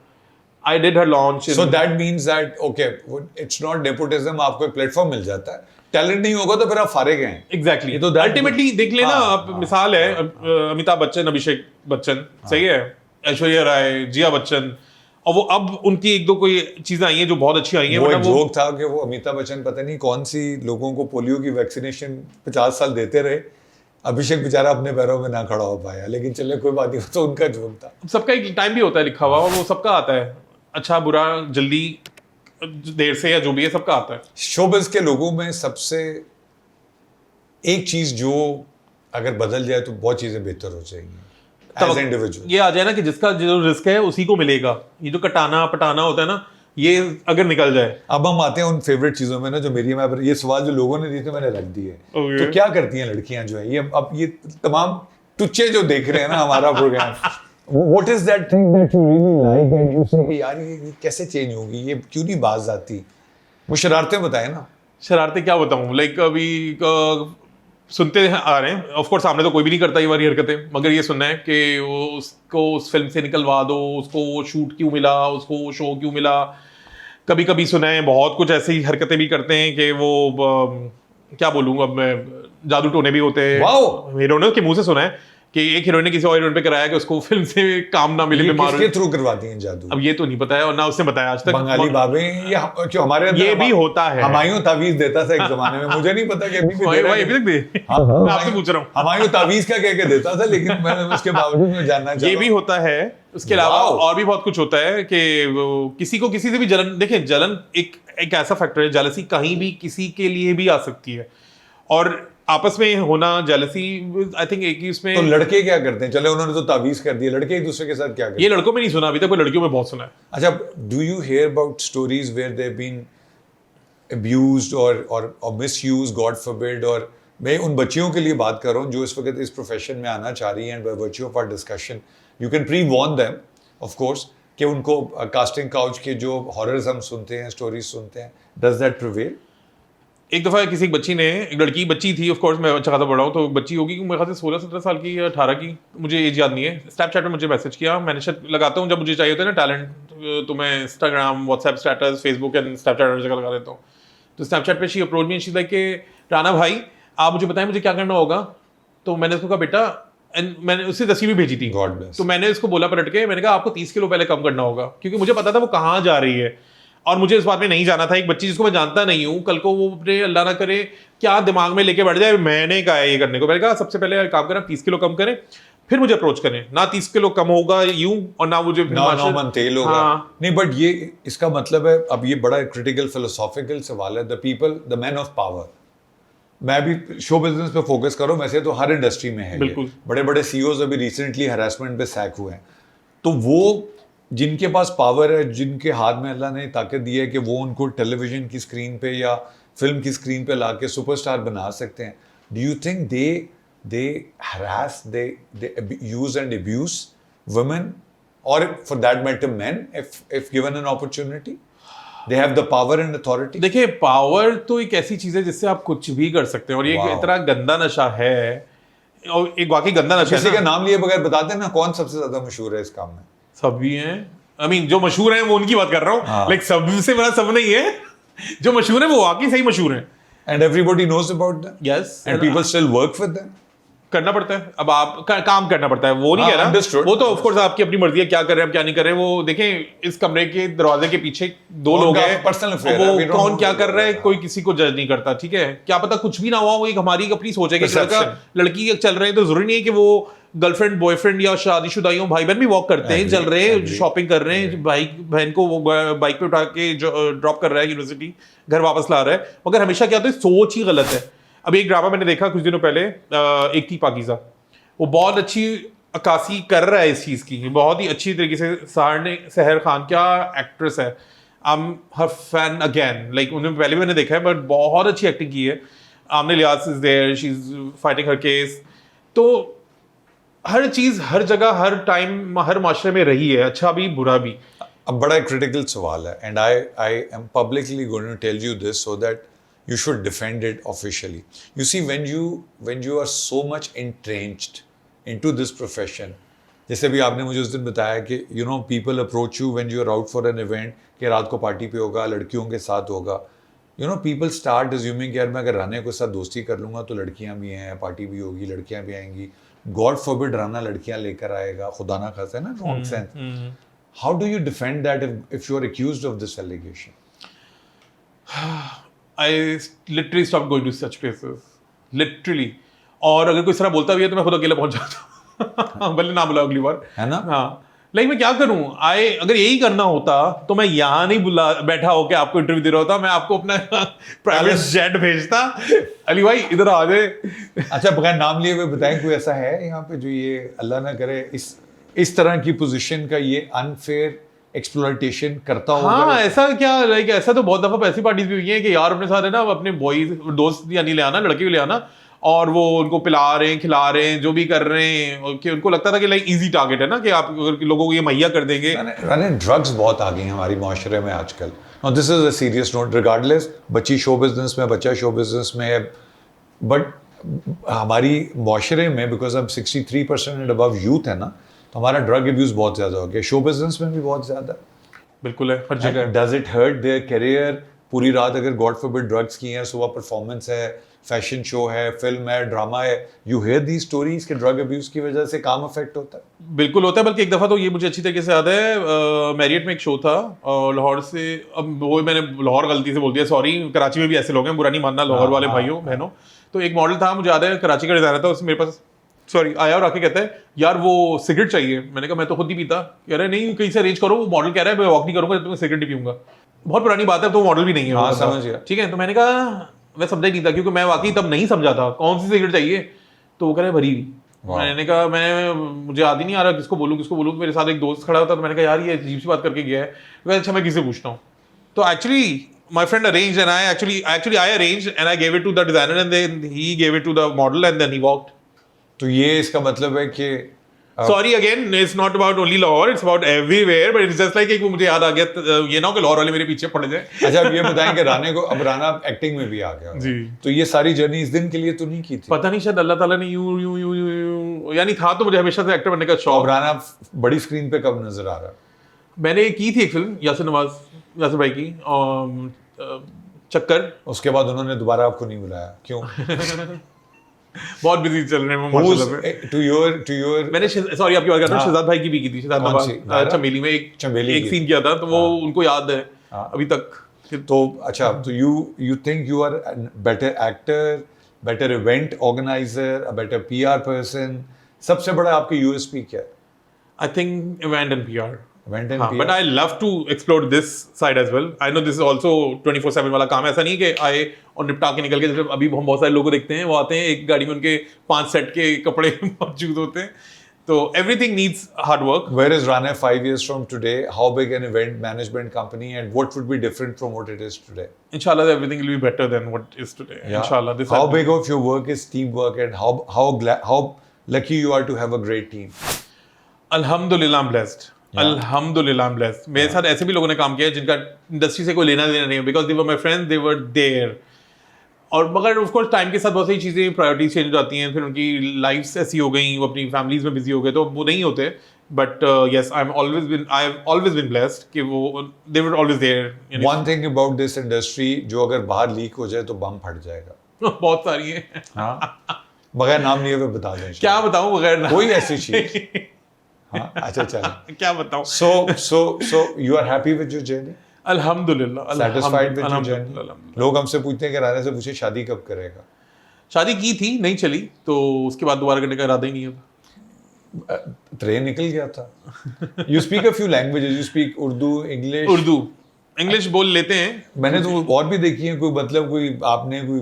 B: I did her launch.
A: So that means that okay, it's not nepotism, आपको एक प्लेटफॉर्म मिल जाता है। टैलेंट नहीं होगा तो फिर आप फारिग हैं।
B: एग्जैक्टली,
A: ये तो
B: अल्टीमेटली देख लेना
A: हाँ,
B: आप, मिसाल है अमिताभ बच्चन, अभिषेक बच्चन, सही है, ऐश्वर्या राय, जिया बच्चन, और वो अब उनकी एक दो कोई चीजें आई हैं जो बहुत अच्छी आई हैं।
A: वो एक
B: वरना
A: जोक था कि वो अमिताभ बच्चन पता नहीं कौन सी लोगों को पोलियो की वैक्सीनेशन 50 साल देते रहे, अभिषेक बेचारा अपने पैरों में ना खड़ा हो पाया, लेकिन चले कोई बात नहीं, वो तो उनका जोक था।
B: सबका एक टाइम भी होता है लिखा हुआ, और वो सबका आता है, अच्छा बुरा, जल्दी, देर से, या जो भी है, सबका आता है।
A: शोबिज़ के लोगों में सबसे एक चीज जो अगर बदल जाए तो बहुत चीजें बेहतर हो जाएंगी एज इंडिविजुअल।
B: ये आ जाए ना कि जिसका जो रिस्क है उसी को मिलेगा, ये जो कटाना पटाना होता है ना, ये अगर निकल जाए।
A: अब हम आते हैं उन फेवरेट चीजों में ना जो मेरी, मैं ये सवाल जो लोगों ने दिए थे मैंने रख दिए।
B: Okay.
A: तो क्या करती हैं लड़कियां जो है ये, अब ये तमाम टुच्चे जो देख रहे हैं ना हमारा programme, what is that
C: Thing that you really like and you say,
A: यार ये कैसे चेंज होगी, ये क्यों नहीं बाज आती, वो शरारतें बताए ना।
B: शरारतें क्या बताऊं, लाइक अभी सुनते आ रहे हैं, ऑफ कोर्स सामने तो कोई भी नहीं करता ये वाली हरकतें, मगर ये सुनना है कि वो उसको उस फिल्म से निकलवा दो, उसको वो शूट क्यों मिला, उसको वो शो क्यों मिला। कभी कभी सुना है बहुत कुछ ऐसी हरकतें भी करते हैं कि वो क्या बोलूँ अब मैं, जादू टोने भी होते हैं
A: वाओ।
B: हीरोइनों के मुंह से सुना है कि एक हीरोइन ने किसी और हीरोइन पे कराया कि उसको फिल्म से काम ना मिले,
A: ये
B: बीमार हो
A: किसके थ्रू करवाती हैं जादू?
B: अब ये तो नहीं पता है, और ना उसने बताया आज तक।
A: बंगाली बाबे या जो हमारे अंदर
B: ये भी होता है।
A: हमायूं तावीज देता था एक जमाने में, मुझे नहीं पता कि अभी भी दे रहा
B: भाई
A: है।
B: अभी तक दे,
A: हाँ,
B: मैं आपसे पूछ रहा हूँ।
A: हमायूं तावीज का कह के देता था, लेकिन मैं उसके बावजूद मैं जानना चाहता
B: ये भी होता है। उसके अलावा
A: वाओ।
B: और भी बहुत कुछ होता है कि वो किसी को किसी से भी जलन, देखें जलन एक ऐसा फैक्टर है, जेलसी कहीं भी किसी के लिए भी आ सकती है, और आपस में होना जेलसी, आई थिंक एक ही उसमें।
A: तो लड़के क्या करते हैं? चले उन्होंने तो तावीज कर दिया, लड़के एक दूसरे के साथ क्या करते
B: ये
A: हैं?
B: लड़कों में नहीं सुना अभी तक, पर लड़कियों में बहुत सुना है।
A: अच्छा, do you hear about stories where they have been abused और मिसयूज्ड, गॉड फॉरबिड, और मैं उन बच्चियों के लिए बात कर रहा हूँ जो इस वक्त इस प्रोफेशन में आना चाह रही हैं, and by virtue of our discussion you can prewarn them of course कि उनको कास्टिंग काउच के जो हॉरर्स हम सुनते हैं, स्टोरीज सुनते हैं, डज दैट प्रिवेल?
B: एक दफा किसी बच्ची ने, एक लड़की बच्ची थी, ऑफ कोर्स मैं अच्छा खासा पढ़ा हूँ, तो बच्ची होगी मेरे ख्याल से 16-17 साल की या 18 की, मुझे एज याद नहीं है, स्नैपचैट में मुझे मैसेज किया। मैंने शायद लगाता हूँ जब मुझे चाहिए होता है ना टैलेंट, तो मैं Instagram, WhatsApp status, Facebook and Snapchat हर जगह लगा देता हूँ। तो स्नैपचैट पे she approach me, she like के राना भाई आप मुझे बताएं मुझे क्या करना होगा। तो मैंने उसको कहा बेटा, एंड मैंने उससे तस्वीर भी भेजी थी,
A: God bless.
B: तो मैंने उसको बोला पलट के, मैंने कहा आपको 30 किलो पहले कम करना होगा, क्योंकि मुझे पता था वो कहाँ जा रही है, और मुझे इस बात में नहीं जाना था। एक बच्ची जिसको मैं जानता नहीं हूँ, कल को वो अपने अल्लाह ना करे क्या दिमाग में लेके बैठ जाए, मैंने कहा है ये करने को। मैंने कहा सबसे पहले काम करें 30 किलो कम करें, फिर मुझे अप्रोच करें, ना 30 किलो कम होगा यूं, और ना मुझे
A: ना मन तेल होगा।
B: हाँ।
A: नहीं, बट ये इसका मतलब है, अब ये बड़ा क्रिटिकल फिलोसॉफिकल सवाल है, the people, the man of power. मैं भी शो बिजनेस पे फोकस करूं, वैसे तो हर इंडस्ट्री में है,
B: बिल्कुल।
A: बड़े बड़े सीईओज अभी रिसेंटली हरासमेंट पे सैक हुए हैं। तो वो जिनके पास पावर है, जिनके हाथ में अल्लाह ने ताकत दी है कि वो उनको टेलीविजन की स्क्रीन पे या फिल्म की स्क्रीन पे लाके सुपरस्टार बना सकते हैं, do you think they harass, they use and abuse women, or for that matter men, if given an opportunity? They have the power and authority.
B: देखिए पावर तो एक ऐसी चीज है जिससे आप कुछ भी कर सकते हैं, और ये
A: Wow.
B: इतना गंदा नशा है, और एक वाकई गंदा नशा
A: किसी
B: है
A: का
B: ना।
A: नाम लिए बगैर बताते हैं ना कौन सबसे ज्यादा मशहूर है इस काम में?
B: सब भी हैं, आई मीन जो मशहूर हैं वो उनकी बात कर रहा हूँ,
A: हाँ।
B: लाइक सबसे बड़ा सब नहीं है, जो मशहूर है वो वाकई सही मशहूर है।
A: And everybody knows about them.
B: Yes,
A: And people still work with them.
B: करना पड़ता है, अब आप काम करना पड़ता है, वो नहीं
A: हाँ,
B: कह रहा,
A: understood.
B: वो तो ऑफ कोर्स आपकी अपनी मर्जी है क्या कर रहे हैं क्या नहीं कर रहे हैं। वो देखें इस कमरे के दरवाजे के पीछे दो लोग
A: उनका
B: हैं,
A: personal affair है, we
B: वो
A: don't
B: कौन
A: know
B: क्या
A: what
B: कर रहा है
A: है।
B: कोई किसी को जज नहीं करता, ठीक है, क्या पता कुछ भी ना हुआ, वो एक हमारी अपनी सोच है कि लड़का
A: Perception.
B: लड़की चल रहे हैं, तो जरूरी नहीं है कि वो गर्लफ्रेंड बॉयफ्रेंड या शादीशुदा हो, भाई बहन भी वॉक करते हैं,
A: Agree,
B: चल रहे हैं,
A: agree.
B: शॉपिंग कर रहे हैं, भाई बहन को वो बाइक पे उठा के ड्रॉप कर रहा है यूनिवर्सिटी, घर वापस ला रहा है, मगर हमेशा क्या होता है सोच ही गलत है। अभी एक ड्रामा मैंने देखा कुछ दिनों पहले, एक थी पाकीज़ा, वो बहुत अच्छी अक्कासी कर रहा है इस चीज़ की, बहुत ही अच्छी तरीके से। सहर खान क्या एक्ट्रेस है, I am her fan again, like उन्हें पहले भी मैंने देखा है बट बहुत अच्छी एक्टिंग की है। Amna Ilyas is there, she is fighting her case. तो हर चीज़ हर जगह हर टाइम हर माशरे में रही है, अच्छा भी बुरा भी।
A: अब बड़ा क्रिटिकल सवाल है and I am publicly going to tell you this so that you should defend it officially. You see, when you are so much entrenched into this profession, जैसे भी आपने मुझे उस दिन बताया कि you know people approach you when you are out for an event कि रात को पार्टी पे होगा, लड़कियों के साथ होगा, you know people start assuming कि यार मैं अगर राना के साथ दोस्ती कर लूँगा तो लड़कियाँ भी हैं, पार्टी भी होगी, लड़कियाँ भी आएंगी, God forbid राना लड़कियाँ लेकर आएगा, खुदा ना खासा है ना, wrong sense. How do you defend that if you are accused of this allegation?
B: I literally stopped going to such places, literally. और अगर कोई इस तरह बोलता भी है तो मैं खुद अकेला पहुंच जाता हूँ भले ना बुला अगली बार,
A: है ना?
B: हाँ, लाइक मैं क्या करूँ, अगर यही करना होता तो मैं यहाँ नहीं बैठा होकर आपको इंटरव्यू दे रहा होता, मैं आपको अपना प्राइवेट जेट भेजता, अली भाई इधर आ जाए।
A: अच्छा, बगैर नाम लिए हुए बताएं कोई ऐसा है यहाँ पे जो ये अल्लाह ना करे इस तरह की पोजीशन का ये अनफेयर एक्सप्लॉयटेशन करता होगा?
B: हाँ, ऐसा क्या, लाइक ऐसा तो बहुत दफा ऐसी पार्टीज भी हुई हैं कि यार अपने साथ है ना अपने बॉयज दोस्त यानी ले आना, लड़के भी ले आना, और वो उनको पिला रहे हैं, खिला रहे हैं, जो भी कर रहे हैं, कि उनको लगता था कि लाइक इजी टारगेट है ना कि आप अगर लोगों को ये मुहैया कर देंगे।
A: ड्रग्स बहुत आ गई हैं हमारी माशरे में आजकल। Now this is a serious note, regardless बच्ची शो बिजनेस में, बच्चा शो बिजनेस में है, बट हमारी माशरे में बिकॉज अब 63% एंड अबव यूथ है ना, तो हमारा ड्रग अब्यूज बहुत ज़्यादा हो गया, शो बिजनेस में भी बहुत ज़्यादा।
B: बिल्कुल है, हर जगह।
A: Does it hurt their career? पूरी रात अगर गॉड फॉरबिड ड्रग्स की हैं, सुबह परफॉर्मेंस है, फैशन शो है, फिल्म है, ड्रामा है, यू हियर दी स्टोरीज के ड्रग अब्यूज की वजह से काम अफेक्ट होता है?
B: बिल्कुल होता है, बल्कि एक दफ़ा तो ये मुझे अच्छी तरीके से याद है, मैरियट में एक शो था लाहौर से, अब वो मैंने लाहौर गलती से बोल दिया, सॉरी, कराची में भी ऐसे लोग हैं, बुरा नहीं मानना लाहौर वाले भाइयों बहनों। तो एक मॉडल था, मुझे याद है, कराची का डिज़ाइनर था, उसने मेरे पास आया और आके कहता है यार वो सिगरेट चाहिए। मैंने कहा मैं तो खुद नहीं पीता। कह रहा है नहीं कहीं से अरेंज करो, वो मॉडल कह रहा है मैं वॉक नहीं करूंगा जब तक मैं सिगरेट नहीं पीऊंगा। बहुत पुरानी बात है, तो मॉडल भी नहीं है।
A: हाँ, समझ गया।
B: ठीक है, तो मैंने कहा मैं समझा ही नहीं था, क्योंकि मैं वाकई तब नहीं समझा था कौन सी सिगरेट चाहिए। तो वो कह रहा है भरी हुई। मैंने कहा मुझे याद ही नहीं आ रहा किसको बोलूँ। मेरे साथ एक दोस्त खड़ा होता, तो मैंने कहा यार ये अजीब सी बात करके गया है। अच्छा मैं किसे पूछता हूँ। तो actually my friend arranged and I arranged and I gave it to the designer and then he gave it to the model and then he walked.
A: तो ये इसका मतलब है कि
B: Sorry again, it's not about only Lahore, it's about everywhere, but it's just like एक मुझे याद आ गया ये ना हो कि लाहौर वाले मेरे पीछे पड़ जाए।
A: अच्छा, अब ये बताएं कि राना को, अब राना एक्टिंग में भी आ गया
B: जी,
A: तो ये सारी जर्नी इस दिन के लिए तो नहीं की थी?
B: पता नहीं, शायद अल्लाह ताला ने यूं यानी था, तो मुझे हमेशा से एक्टर बनने का
A: तो
B: शौक।
A: अब राना बड़ी स्क्रीन पे कब नजर आ रहा है?
B: मैंने की थी एक फिल्म यासिर भाई की, चक्कर।
A: उसके बाद उन्होंने दोबारा आपको नहीं बुलाया, क्यों?
B: बहुत बिजी चल रहे हैं माशाल्लाह।
A: टू योर
B: मैंने सॉरी आपकी बात कर रहा हूँ, शहजाद भाई की भी की थी, शहजाद चमेली में एक सीन किया था, तो वो उनको याद है अभी तक।
A: तो अच्छा, तो you think you are a better actor, better event organizer, a better PR person? सबसे बड़ा आपकी USP क्या है?
B: I think event and PR.
A: Event and PR.
B: But I love to explore this side as well. I know this is also 24/7 वाला काम है, ऐसा नहीं कि आए और निपटा के निकल के। जैसे अभी हम बहुत सारे लोगों को देखते हैं, वो आते हैं एक गाड़ी में उनके 5 सेट के कपड़े मौजूद होते हैं। तो everything needs hard work.
A: Where is Rana 5 years from today? How big an event management company and what would be different from what it is today?
B: Inshallah, everything will be better than what is today.
A: Yeah.
B: Inshallah.
A: How big of your work is teamwork and how lucky you are to have a great team?
B: Alhamdulillah, I'm blessed. अल्हम्दुलिल्लाह I'm blessed. मेरे साथ ऐसे भी लोगों ने काम किया है जिनका इंडस्ट्री से कोई लेना देना नहीं है, because they were my friends, they were there. और मगर ऑफ कोर्स टाइम के साथ बहुत सारी चीज़ें प्रायोरिटीज चेंज हो जाती हैं, फिर उनकी लाइफ्स ऐसी हो गई, वो अपनी फैमिलीज में बिजी हो गए, तो वो नहीं होते। But yes, I have always been blessed कि वो they were always there.
A: One thing about this industry, जो अगर बाहर लीक हो जाए तो बम फट जाएगा।
B: बहुत सारी है।
A: हाँ, बगैर नाम लिए हुए बता दें।
B: क्या बताऊं बगैर नाम?
A: कोई ऐसी चीज। हाँ, अच्छा चलो।
B: क्या बताऊं?
A: So you are happy with your journey?
B: अल्हम्दुलिल्लाह।
A: Satisfied with your journey? लोग हमसे पूछते हैं कि राना से पूछे शादी कब करेगा?
B: शादी की थी, नहीं चली, तो उसके बाद दोबारा करने का इरादा ही नहीं होता।
A: ट्रेन निकल गया था। You speak a few languages. You speak Urdu, English.
B: Urdu English बोल लेते हैं।
A: मैंने तो और भी देखी है, कोई मतलब कोई आपने कोई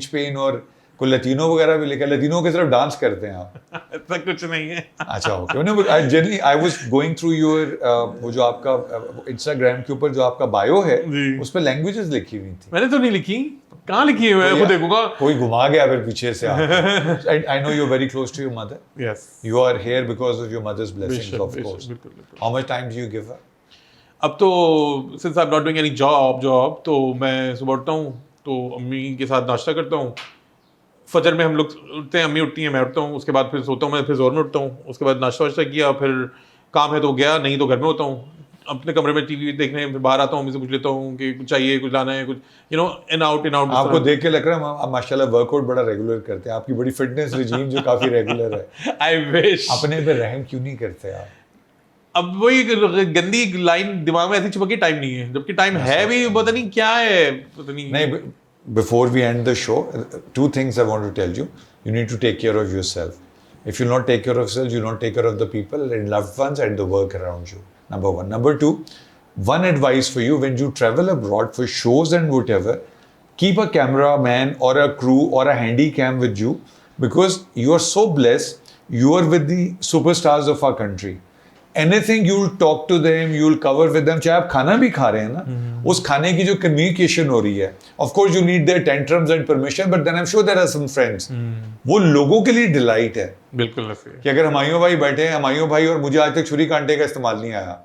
A: स्पेन और कोई लतीनो वगैरह भी लिखा, लतीनो के सिर्फ डांस करते हैं आप?
B: ऐसा कुछ नहीं है।
A: अच्छा okay. Generally I was going through your वो जो आपका इंस्टाग्राम के ऊपर जो आपका बायो है
B: जी।
A: उस पर लैंग्वेजेस लिखी हुई थी।
B: मैंने तो नहीं लिखी, कहाँ लिखी है? मैं खुद देखूंगा।
A: कोई घुमा गया फिर पीछे से। I know you are very close to your mother.
B: Yes,
A: you are here because of your mother's blessings of course. How much time do you give her?
B: अब तो since I am not doing any job तो मैं सुबह उठता हूँ तो अम्मी के साथ नाश्ता करता हूँ। फजर में हम लोग उठते हैं, अम्मी उठती हैं, मैं उठता हूँ, उसके बाद फिर सोता हूँ मैं, फिर जोर में उठता हूँ, उसके बाद नाश्ता वाश्ता किया, फिर काम है तो गया, नहीं तो घर में होता हूँ अपने कमरे में टीवी देखने। फिर बाहर आता हूँ, अम्मी से पूछ लेता हूँ कि कुछ चाहिए, कुछ लाना है, कुछ इन आउट।
A: आपको देख के लग रहा है आप माशाल्लाह वर्कआउट बड़ा रेगुलर करते हैं। आपकी बड़ी फिटनेस रिजीम जो काफी रेगुलर है।
B: I wish.
A: अपने पे रहम क्यों नहीं करते आप?
B: अब वही गंदी लाइन दिमाग में ऐसी चिपकी, टाइम नहीं है, जबकि टाइम है भी, पता नहीं क्या है, पता नहीं।
A: Before we end the show, two things I want to tell you. You need to take care of yourself. If you not take care of yourself, you not take care of the people and loved ones and the work around you. Number one. Number two, one advice for you: when you travel abroad for shows and whatever, keep a cameraman or a crew or a handy cam with you, because you are so blessed. You are with the superstars of our country. Anything you'll talk to them, you'll cover with them. चाहे आप खाना भी खा रहे हैं ना, उस खाने की जो कम्युनिकेशन हो रही है, of course you need their tantrums and permission, but then I'm sure there are some friends. वो लोगों के लिए डिलाइट है।
B: बिल्कुल ऐसे
A: कि अगर हमायूं भाई बैठे हैं, हमायूं भाई, और मुझे आज तक छुरी कांटे का इस्तेमाल नहीं आया,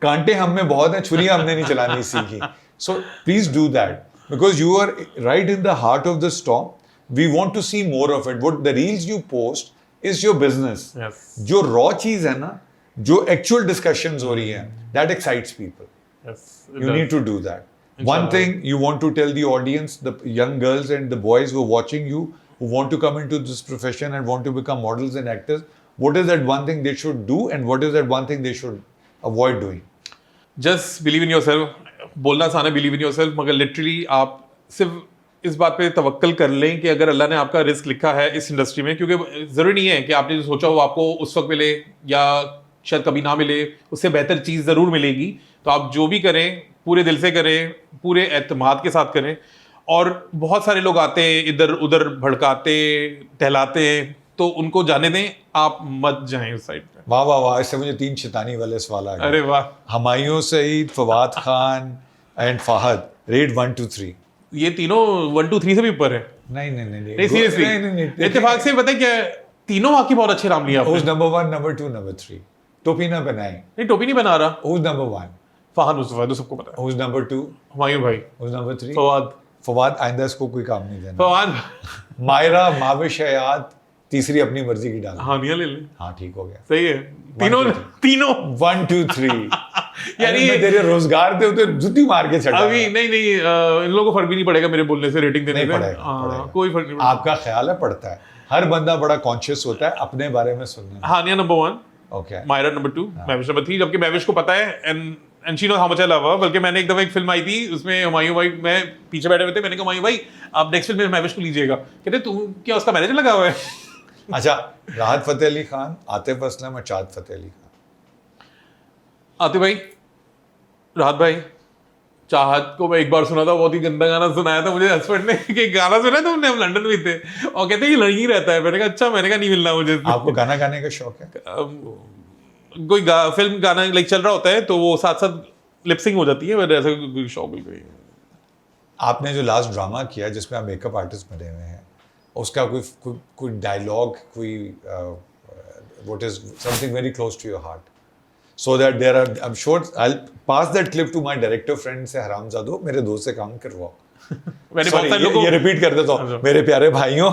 A: कांटे हम में बहुत है, छुरी हमने नहीं चलानी सीखी। So please do that because you are right in the heart of the storm. We want to see more of it. What the reels you post is your business.
B: Yes.
A: जो raw चीज है ना, जो एक्चुअल डिस्कशंस हो रही हैं, that excites people.
B: Yes,
A: You need to do that. One thing you want to tell the audience, the young girls and the boys who are watching you, who want to come into this profession and want to become models and actors, what is that one thing they should do and what is that one thing they should avoid doing?
B: Just believe in yourself. बोलना आसान है बिलीव इन योरसेल्फ, मगर लिटरली आप सिर्फ इस बात पे तवक्कल कर लें कि अगर अल्लाह ने आपका रिस्क लिखा है इस इंडस्ट्री में, क्योंकि ज़रूरी नहीं है कि आपने जो सोचा हो आपको उस वक्त मिले या शायद कभी ना मिले, उससे बेहतर चीज़ ज़रूर मिलेगी। तो आप जो भी करें पूरे दिल से करें, पूरे एतमाद के साथ करें। और बहुत सारे लोग आते हैं इधर उधर भड़काते टहलाते हैं, तो उनको जाने दें, आप मत जाएं उस साइड पे।
A: वाह वाह वाह, इससे मुझे 3 शैतानी वाले सवाल आ गए।
B: अरे वाह।
A: Humayun Saeed, Fawad Khan and Fahad, rate 1 2 3।
B: ये तीनों 1 2 3 से भी ऊपर है।
A: नहीं
B: नहीं सीरियसली,
A: नहीं।
B: इत्तेफाक से पता है क्या, तीनों वाकई बहुत अच्छे नाम लिया आपने।
A: Who's number 1, number 2, number 3? टोपी ना बनाए।
B: नहीं टोपी नहीं बना रहा।
A: Who's number 1?
B: फहाद मुस्तफा, तो सबको पता है।
A: Who's number 2?
B: हुमायूं भाई।
A: Who's number 3?
B: फवाद।
A: फवाद आइंदा इसको कोई काम नहीं देना।
B: फवाद।
A: मायरा, माविश, हयात, तीसरी अपनी मर्जी की डाल।
B: हानिया ले ले।
A: हाँ ठीक हो गया।
B: सही है। तीनों
A: 1 2 3।
B: यानी
A: मैं तेरे रोजगार थे उते जुत्ती मार के छटा।
B: अभी नहीं इन लोगों को फर्क भी नहीं पड़ेगा मेरे बोलने से, रेटिंग देने
A: नहीं
B: से।
A: पड़ेगा।
B: कोई फर्क नहीं पड़ेगा।
A: आपका ख्याल है पड़ता है। हर बंदा बड़ा कॉन्शियस होता है अपने बारे में सुनने।
B: Hania number 1,
A: okay,
B: Maira number 2, Mehwish number 3। जबकि महविश को पता है and she knows how much I love her. बल्कि मैंने एक दफा एक फिल्म आई थी, उसमें हुमायूं भाई, मैं पीछे बैठे हुए थे, मैंने कहा हुमायूं भाई आप नेक्स्ट फिल्म में महविश को लीजिएगा। कहते तू क्या उसका मैनेजर लगा हुआ है?
A: अच्छा, राहत फतेह अली खान, आतिफ असलम और चाँद फतेह अली खान।
B: आतिफ भाई, राहत भाई, चाहत को मैं एक बार सुना था, बहुत ही गंदा गाना सुनाया था मुझे हस्बैंड ने कि गाना सुना था हमने, हम लंदन में थे, और कहते हैं ये लड़की रहता है। मैंने कहा अच्छा, मैंने कहा नहीं मिलना मुझे।
A: आपको गाना गाने का शौक है?
B: कोई फिल्म गाना लाइक चल रहा होता है तो वो साथ साथ लिपसिंग हो जाती है, मेरे ऐसा कोई शौक बिल्कुल नहीं है।
A: आपने जो लास्ट ड्रामा किया जिसमें आप मेकअप आर्टिस्ट बने हुए हैं, उसका कोई डायलॉग, कोई what is something very close to your heart, so that there are, I'm sure I'll pass that clip to my director friend से, हरामजादो मेरे दोस्त से काम करवाओ।
B: मैंने बहुत सारे लोगों
A: ये रिपीट कर देता हूँ, मेरे प्यारे भाइयों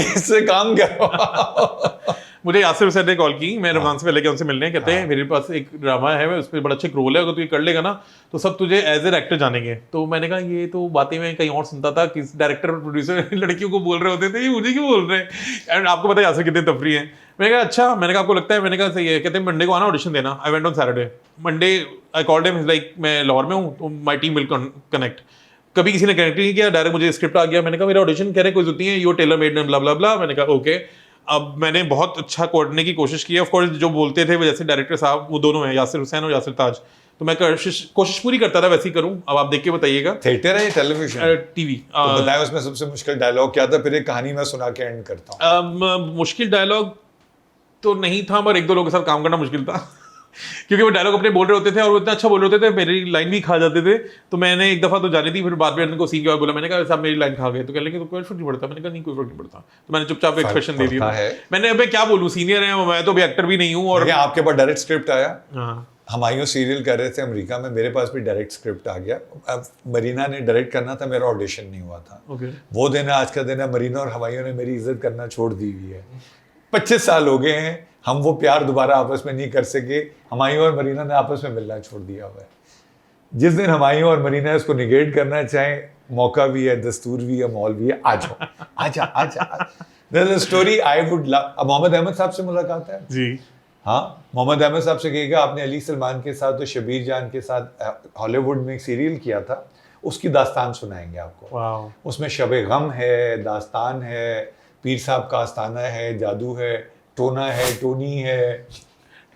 A: इससे काम करवाओ।
B: मुझे यासिर हुसैन ने कॉल की, मैं रमजान से पहले के उनसे मिलने, कहते हैं मेरे पास एक ड्रामा है, उसमें बड़ा अच्छा रोल है, अगर तू ये कर लेगा ना तो सब तुझे एज ए एक्टर जानेंगे। तो मैंने कहा ये तो बातें मैं कहीं और सुनता था, किस डायरेक्टर और प्रोड्यूसर लड़कियों को बोल रहे होते थे, ये मुझे क्यों बोल रहे हैं? एंड आपको पता है यासिर कितने तफरी हैं। मैंने कहा अच्छा, मैंने कहा आपको लगता है? मैंने कहा सही है। कहते हैं मंडे को आना ऑडिशन देना। I went on Saturday, Monday I called him, like मैं लाहौर में हूँ तो माई टीम विल कनेक्ट। कभी किसी ने कनेक्ट नहीं किया, डायरेक्ट मुझे स्क्रिप्ट आ गया। मैंने कहा मेरा ऑडिशन कह रहे कोई जरूरत नहीं है, यू टेलर मेड ब्ला ब्ला ब्ला। मैंने कहा ओके। अब मैंने बहुत अच्छा कोऑर्डिनेट की कोशिश की है। ऑफ कोर्स जो बोलते थे वो जैसे डायरेक्टर साहब, वो दोनों हैं, यासिर हुसैन और यासिर ताज, तो मैं कोशिश पूरी करता था वैसे ही करूं, अब आप देख के बताइएगा।
A: थिएटर है या टेलीविजन?
B: टीवी।
A: तो बताएं उसमें सबसे मुश्किल डायलॉग क्या था, फिर एक कहानी मैं सुना के एंड करता हूँ।
B: मुश्किल डायलॉग तो नहीं था, पर एक दो लोगों के साथ काम करना मुश्किल था क्योंकि वो डायलॉग अपने बोल रहे होते थे और वो इतना अच्छा बोल रहे होते थे, मेरी लाइन भी खा जाते थे। तो मैंने एक दफा तो जानी थी, फिर बाद में उनको सीन के बाद बोला, मैंने कहा साहब मेरी लाइन खा गए, तो कह लेंगे तो कोई फर्क नहीं पड़ता। मैंने कहा नहीं कोई फर्क नहीं पड़ता, तो मैंने चुपचाप एक्सप्रेशन दे दिया। मैंने अबे क्या बोलूं, सीनियर है मैं तो, अभी एक्टर भी नहीं हूँ। और
A: आपके पास डायरेक्ट स्क्रिप्ट आया?
B: हाँ,
A: हमायूं सीरियल कर रहे थे अमेरिका में, मेरे पास भी डायरेक्ट स्क्रिप्ट आ गया। अब मरीना ने डायरेक्ट करना था, मेरा ऑडिशन नहीं हुआ था। वो दिन है आज का दिन है, मरीना और हमायूं ने मेरी इज्जत करना छोड़ दी हुई है। 25 साल हो गए हैं, हम वो प्यार दोबारा आपस में नहीं कर सके। हमायूं और मरीना ने आपस में मिलना छोड़ दिया हुआ है। जिस दिन हमायूं और मरीना इसको निगेट करना चाहें, मौका भी है, दस्तूर भी है, मॉल भी है, आ जाओ, आजा आजा। There's a story I would love। अब मोहम्मद अहमद साहब से मुलाकात है
B: जी।
A: हाँ, मोहम्मद अहमद साहब से कहेगा आपने अली सलमान के साथ और शबीर जान के साथ हॉलीवुड में एक सीरियल किया था, उसकी दास्तान सुनाएंगे आपको।
B: वाओ।
A: उसमें शब गम है, दास्तान है, पीर साहब का आस्ताना है, जादू है, टोना है, टोनी है,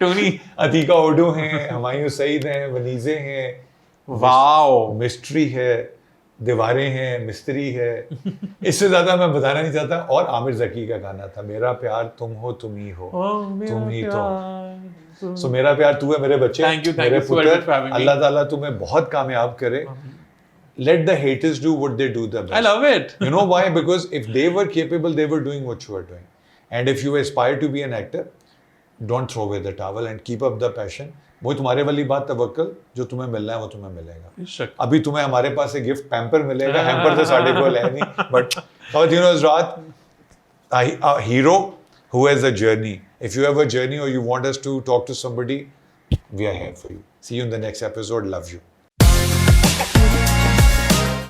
B: टोनी,
A: अतीका ओडो हैं, हमायूं सईद हैं, वनीजे हैं,
B: वाओ,
A: मिस्ट्री है, दीवारें हैं, मिस्त्री है। इससे ज्यादा मैं बताना नहीं चाहता। और आमिर जकी का गाना था, मेरा प्यार तुम हो तुम ही हो, तुम ही तो। सो मेरा प्यार तू है मेरे बच्चे,
B: Thank you
A: मेरे
B: so much for
A: पुत्र,
B: having me.
A: अल्लाह ताला तुम्हें बहुत कामयाब करे। Let the haters do what they do the best.
B: I love it.
A: You know why? Because if they were capable, they were doing what you are doing. And if you aspire to be an actor, don't throw away the towel and keep up the passion. वो तुम्हारे वाली बात तवक्कल, जो तुम्हें मिलना है वो तुम्हें मिलेगा। अभी तुम्हें हमारे पास एक गिफ्ट पैम्पर मिलेगा, हैम्पर तो साढ़े को है नहीं, बट रात a hero who has a journey. If you have a journey or you want us to talk to somebody, we are here for you. See you in the next episode. Love you.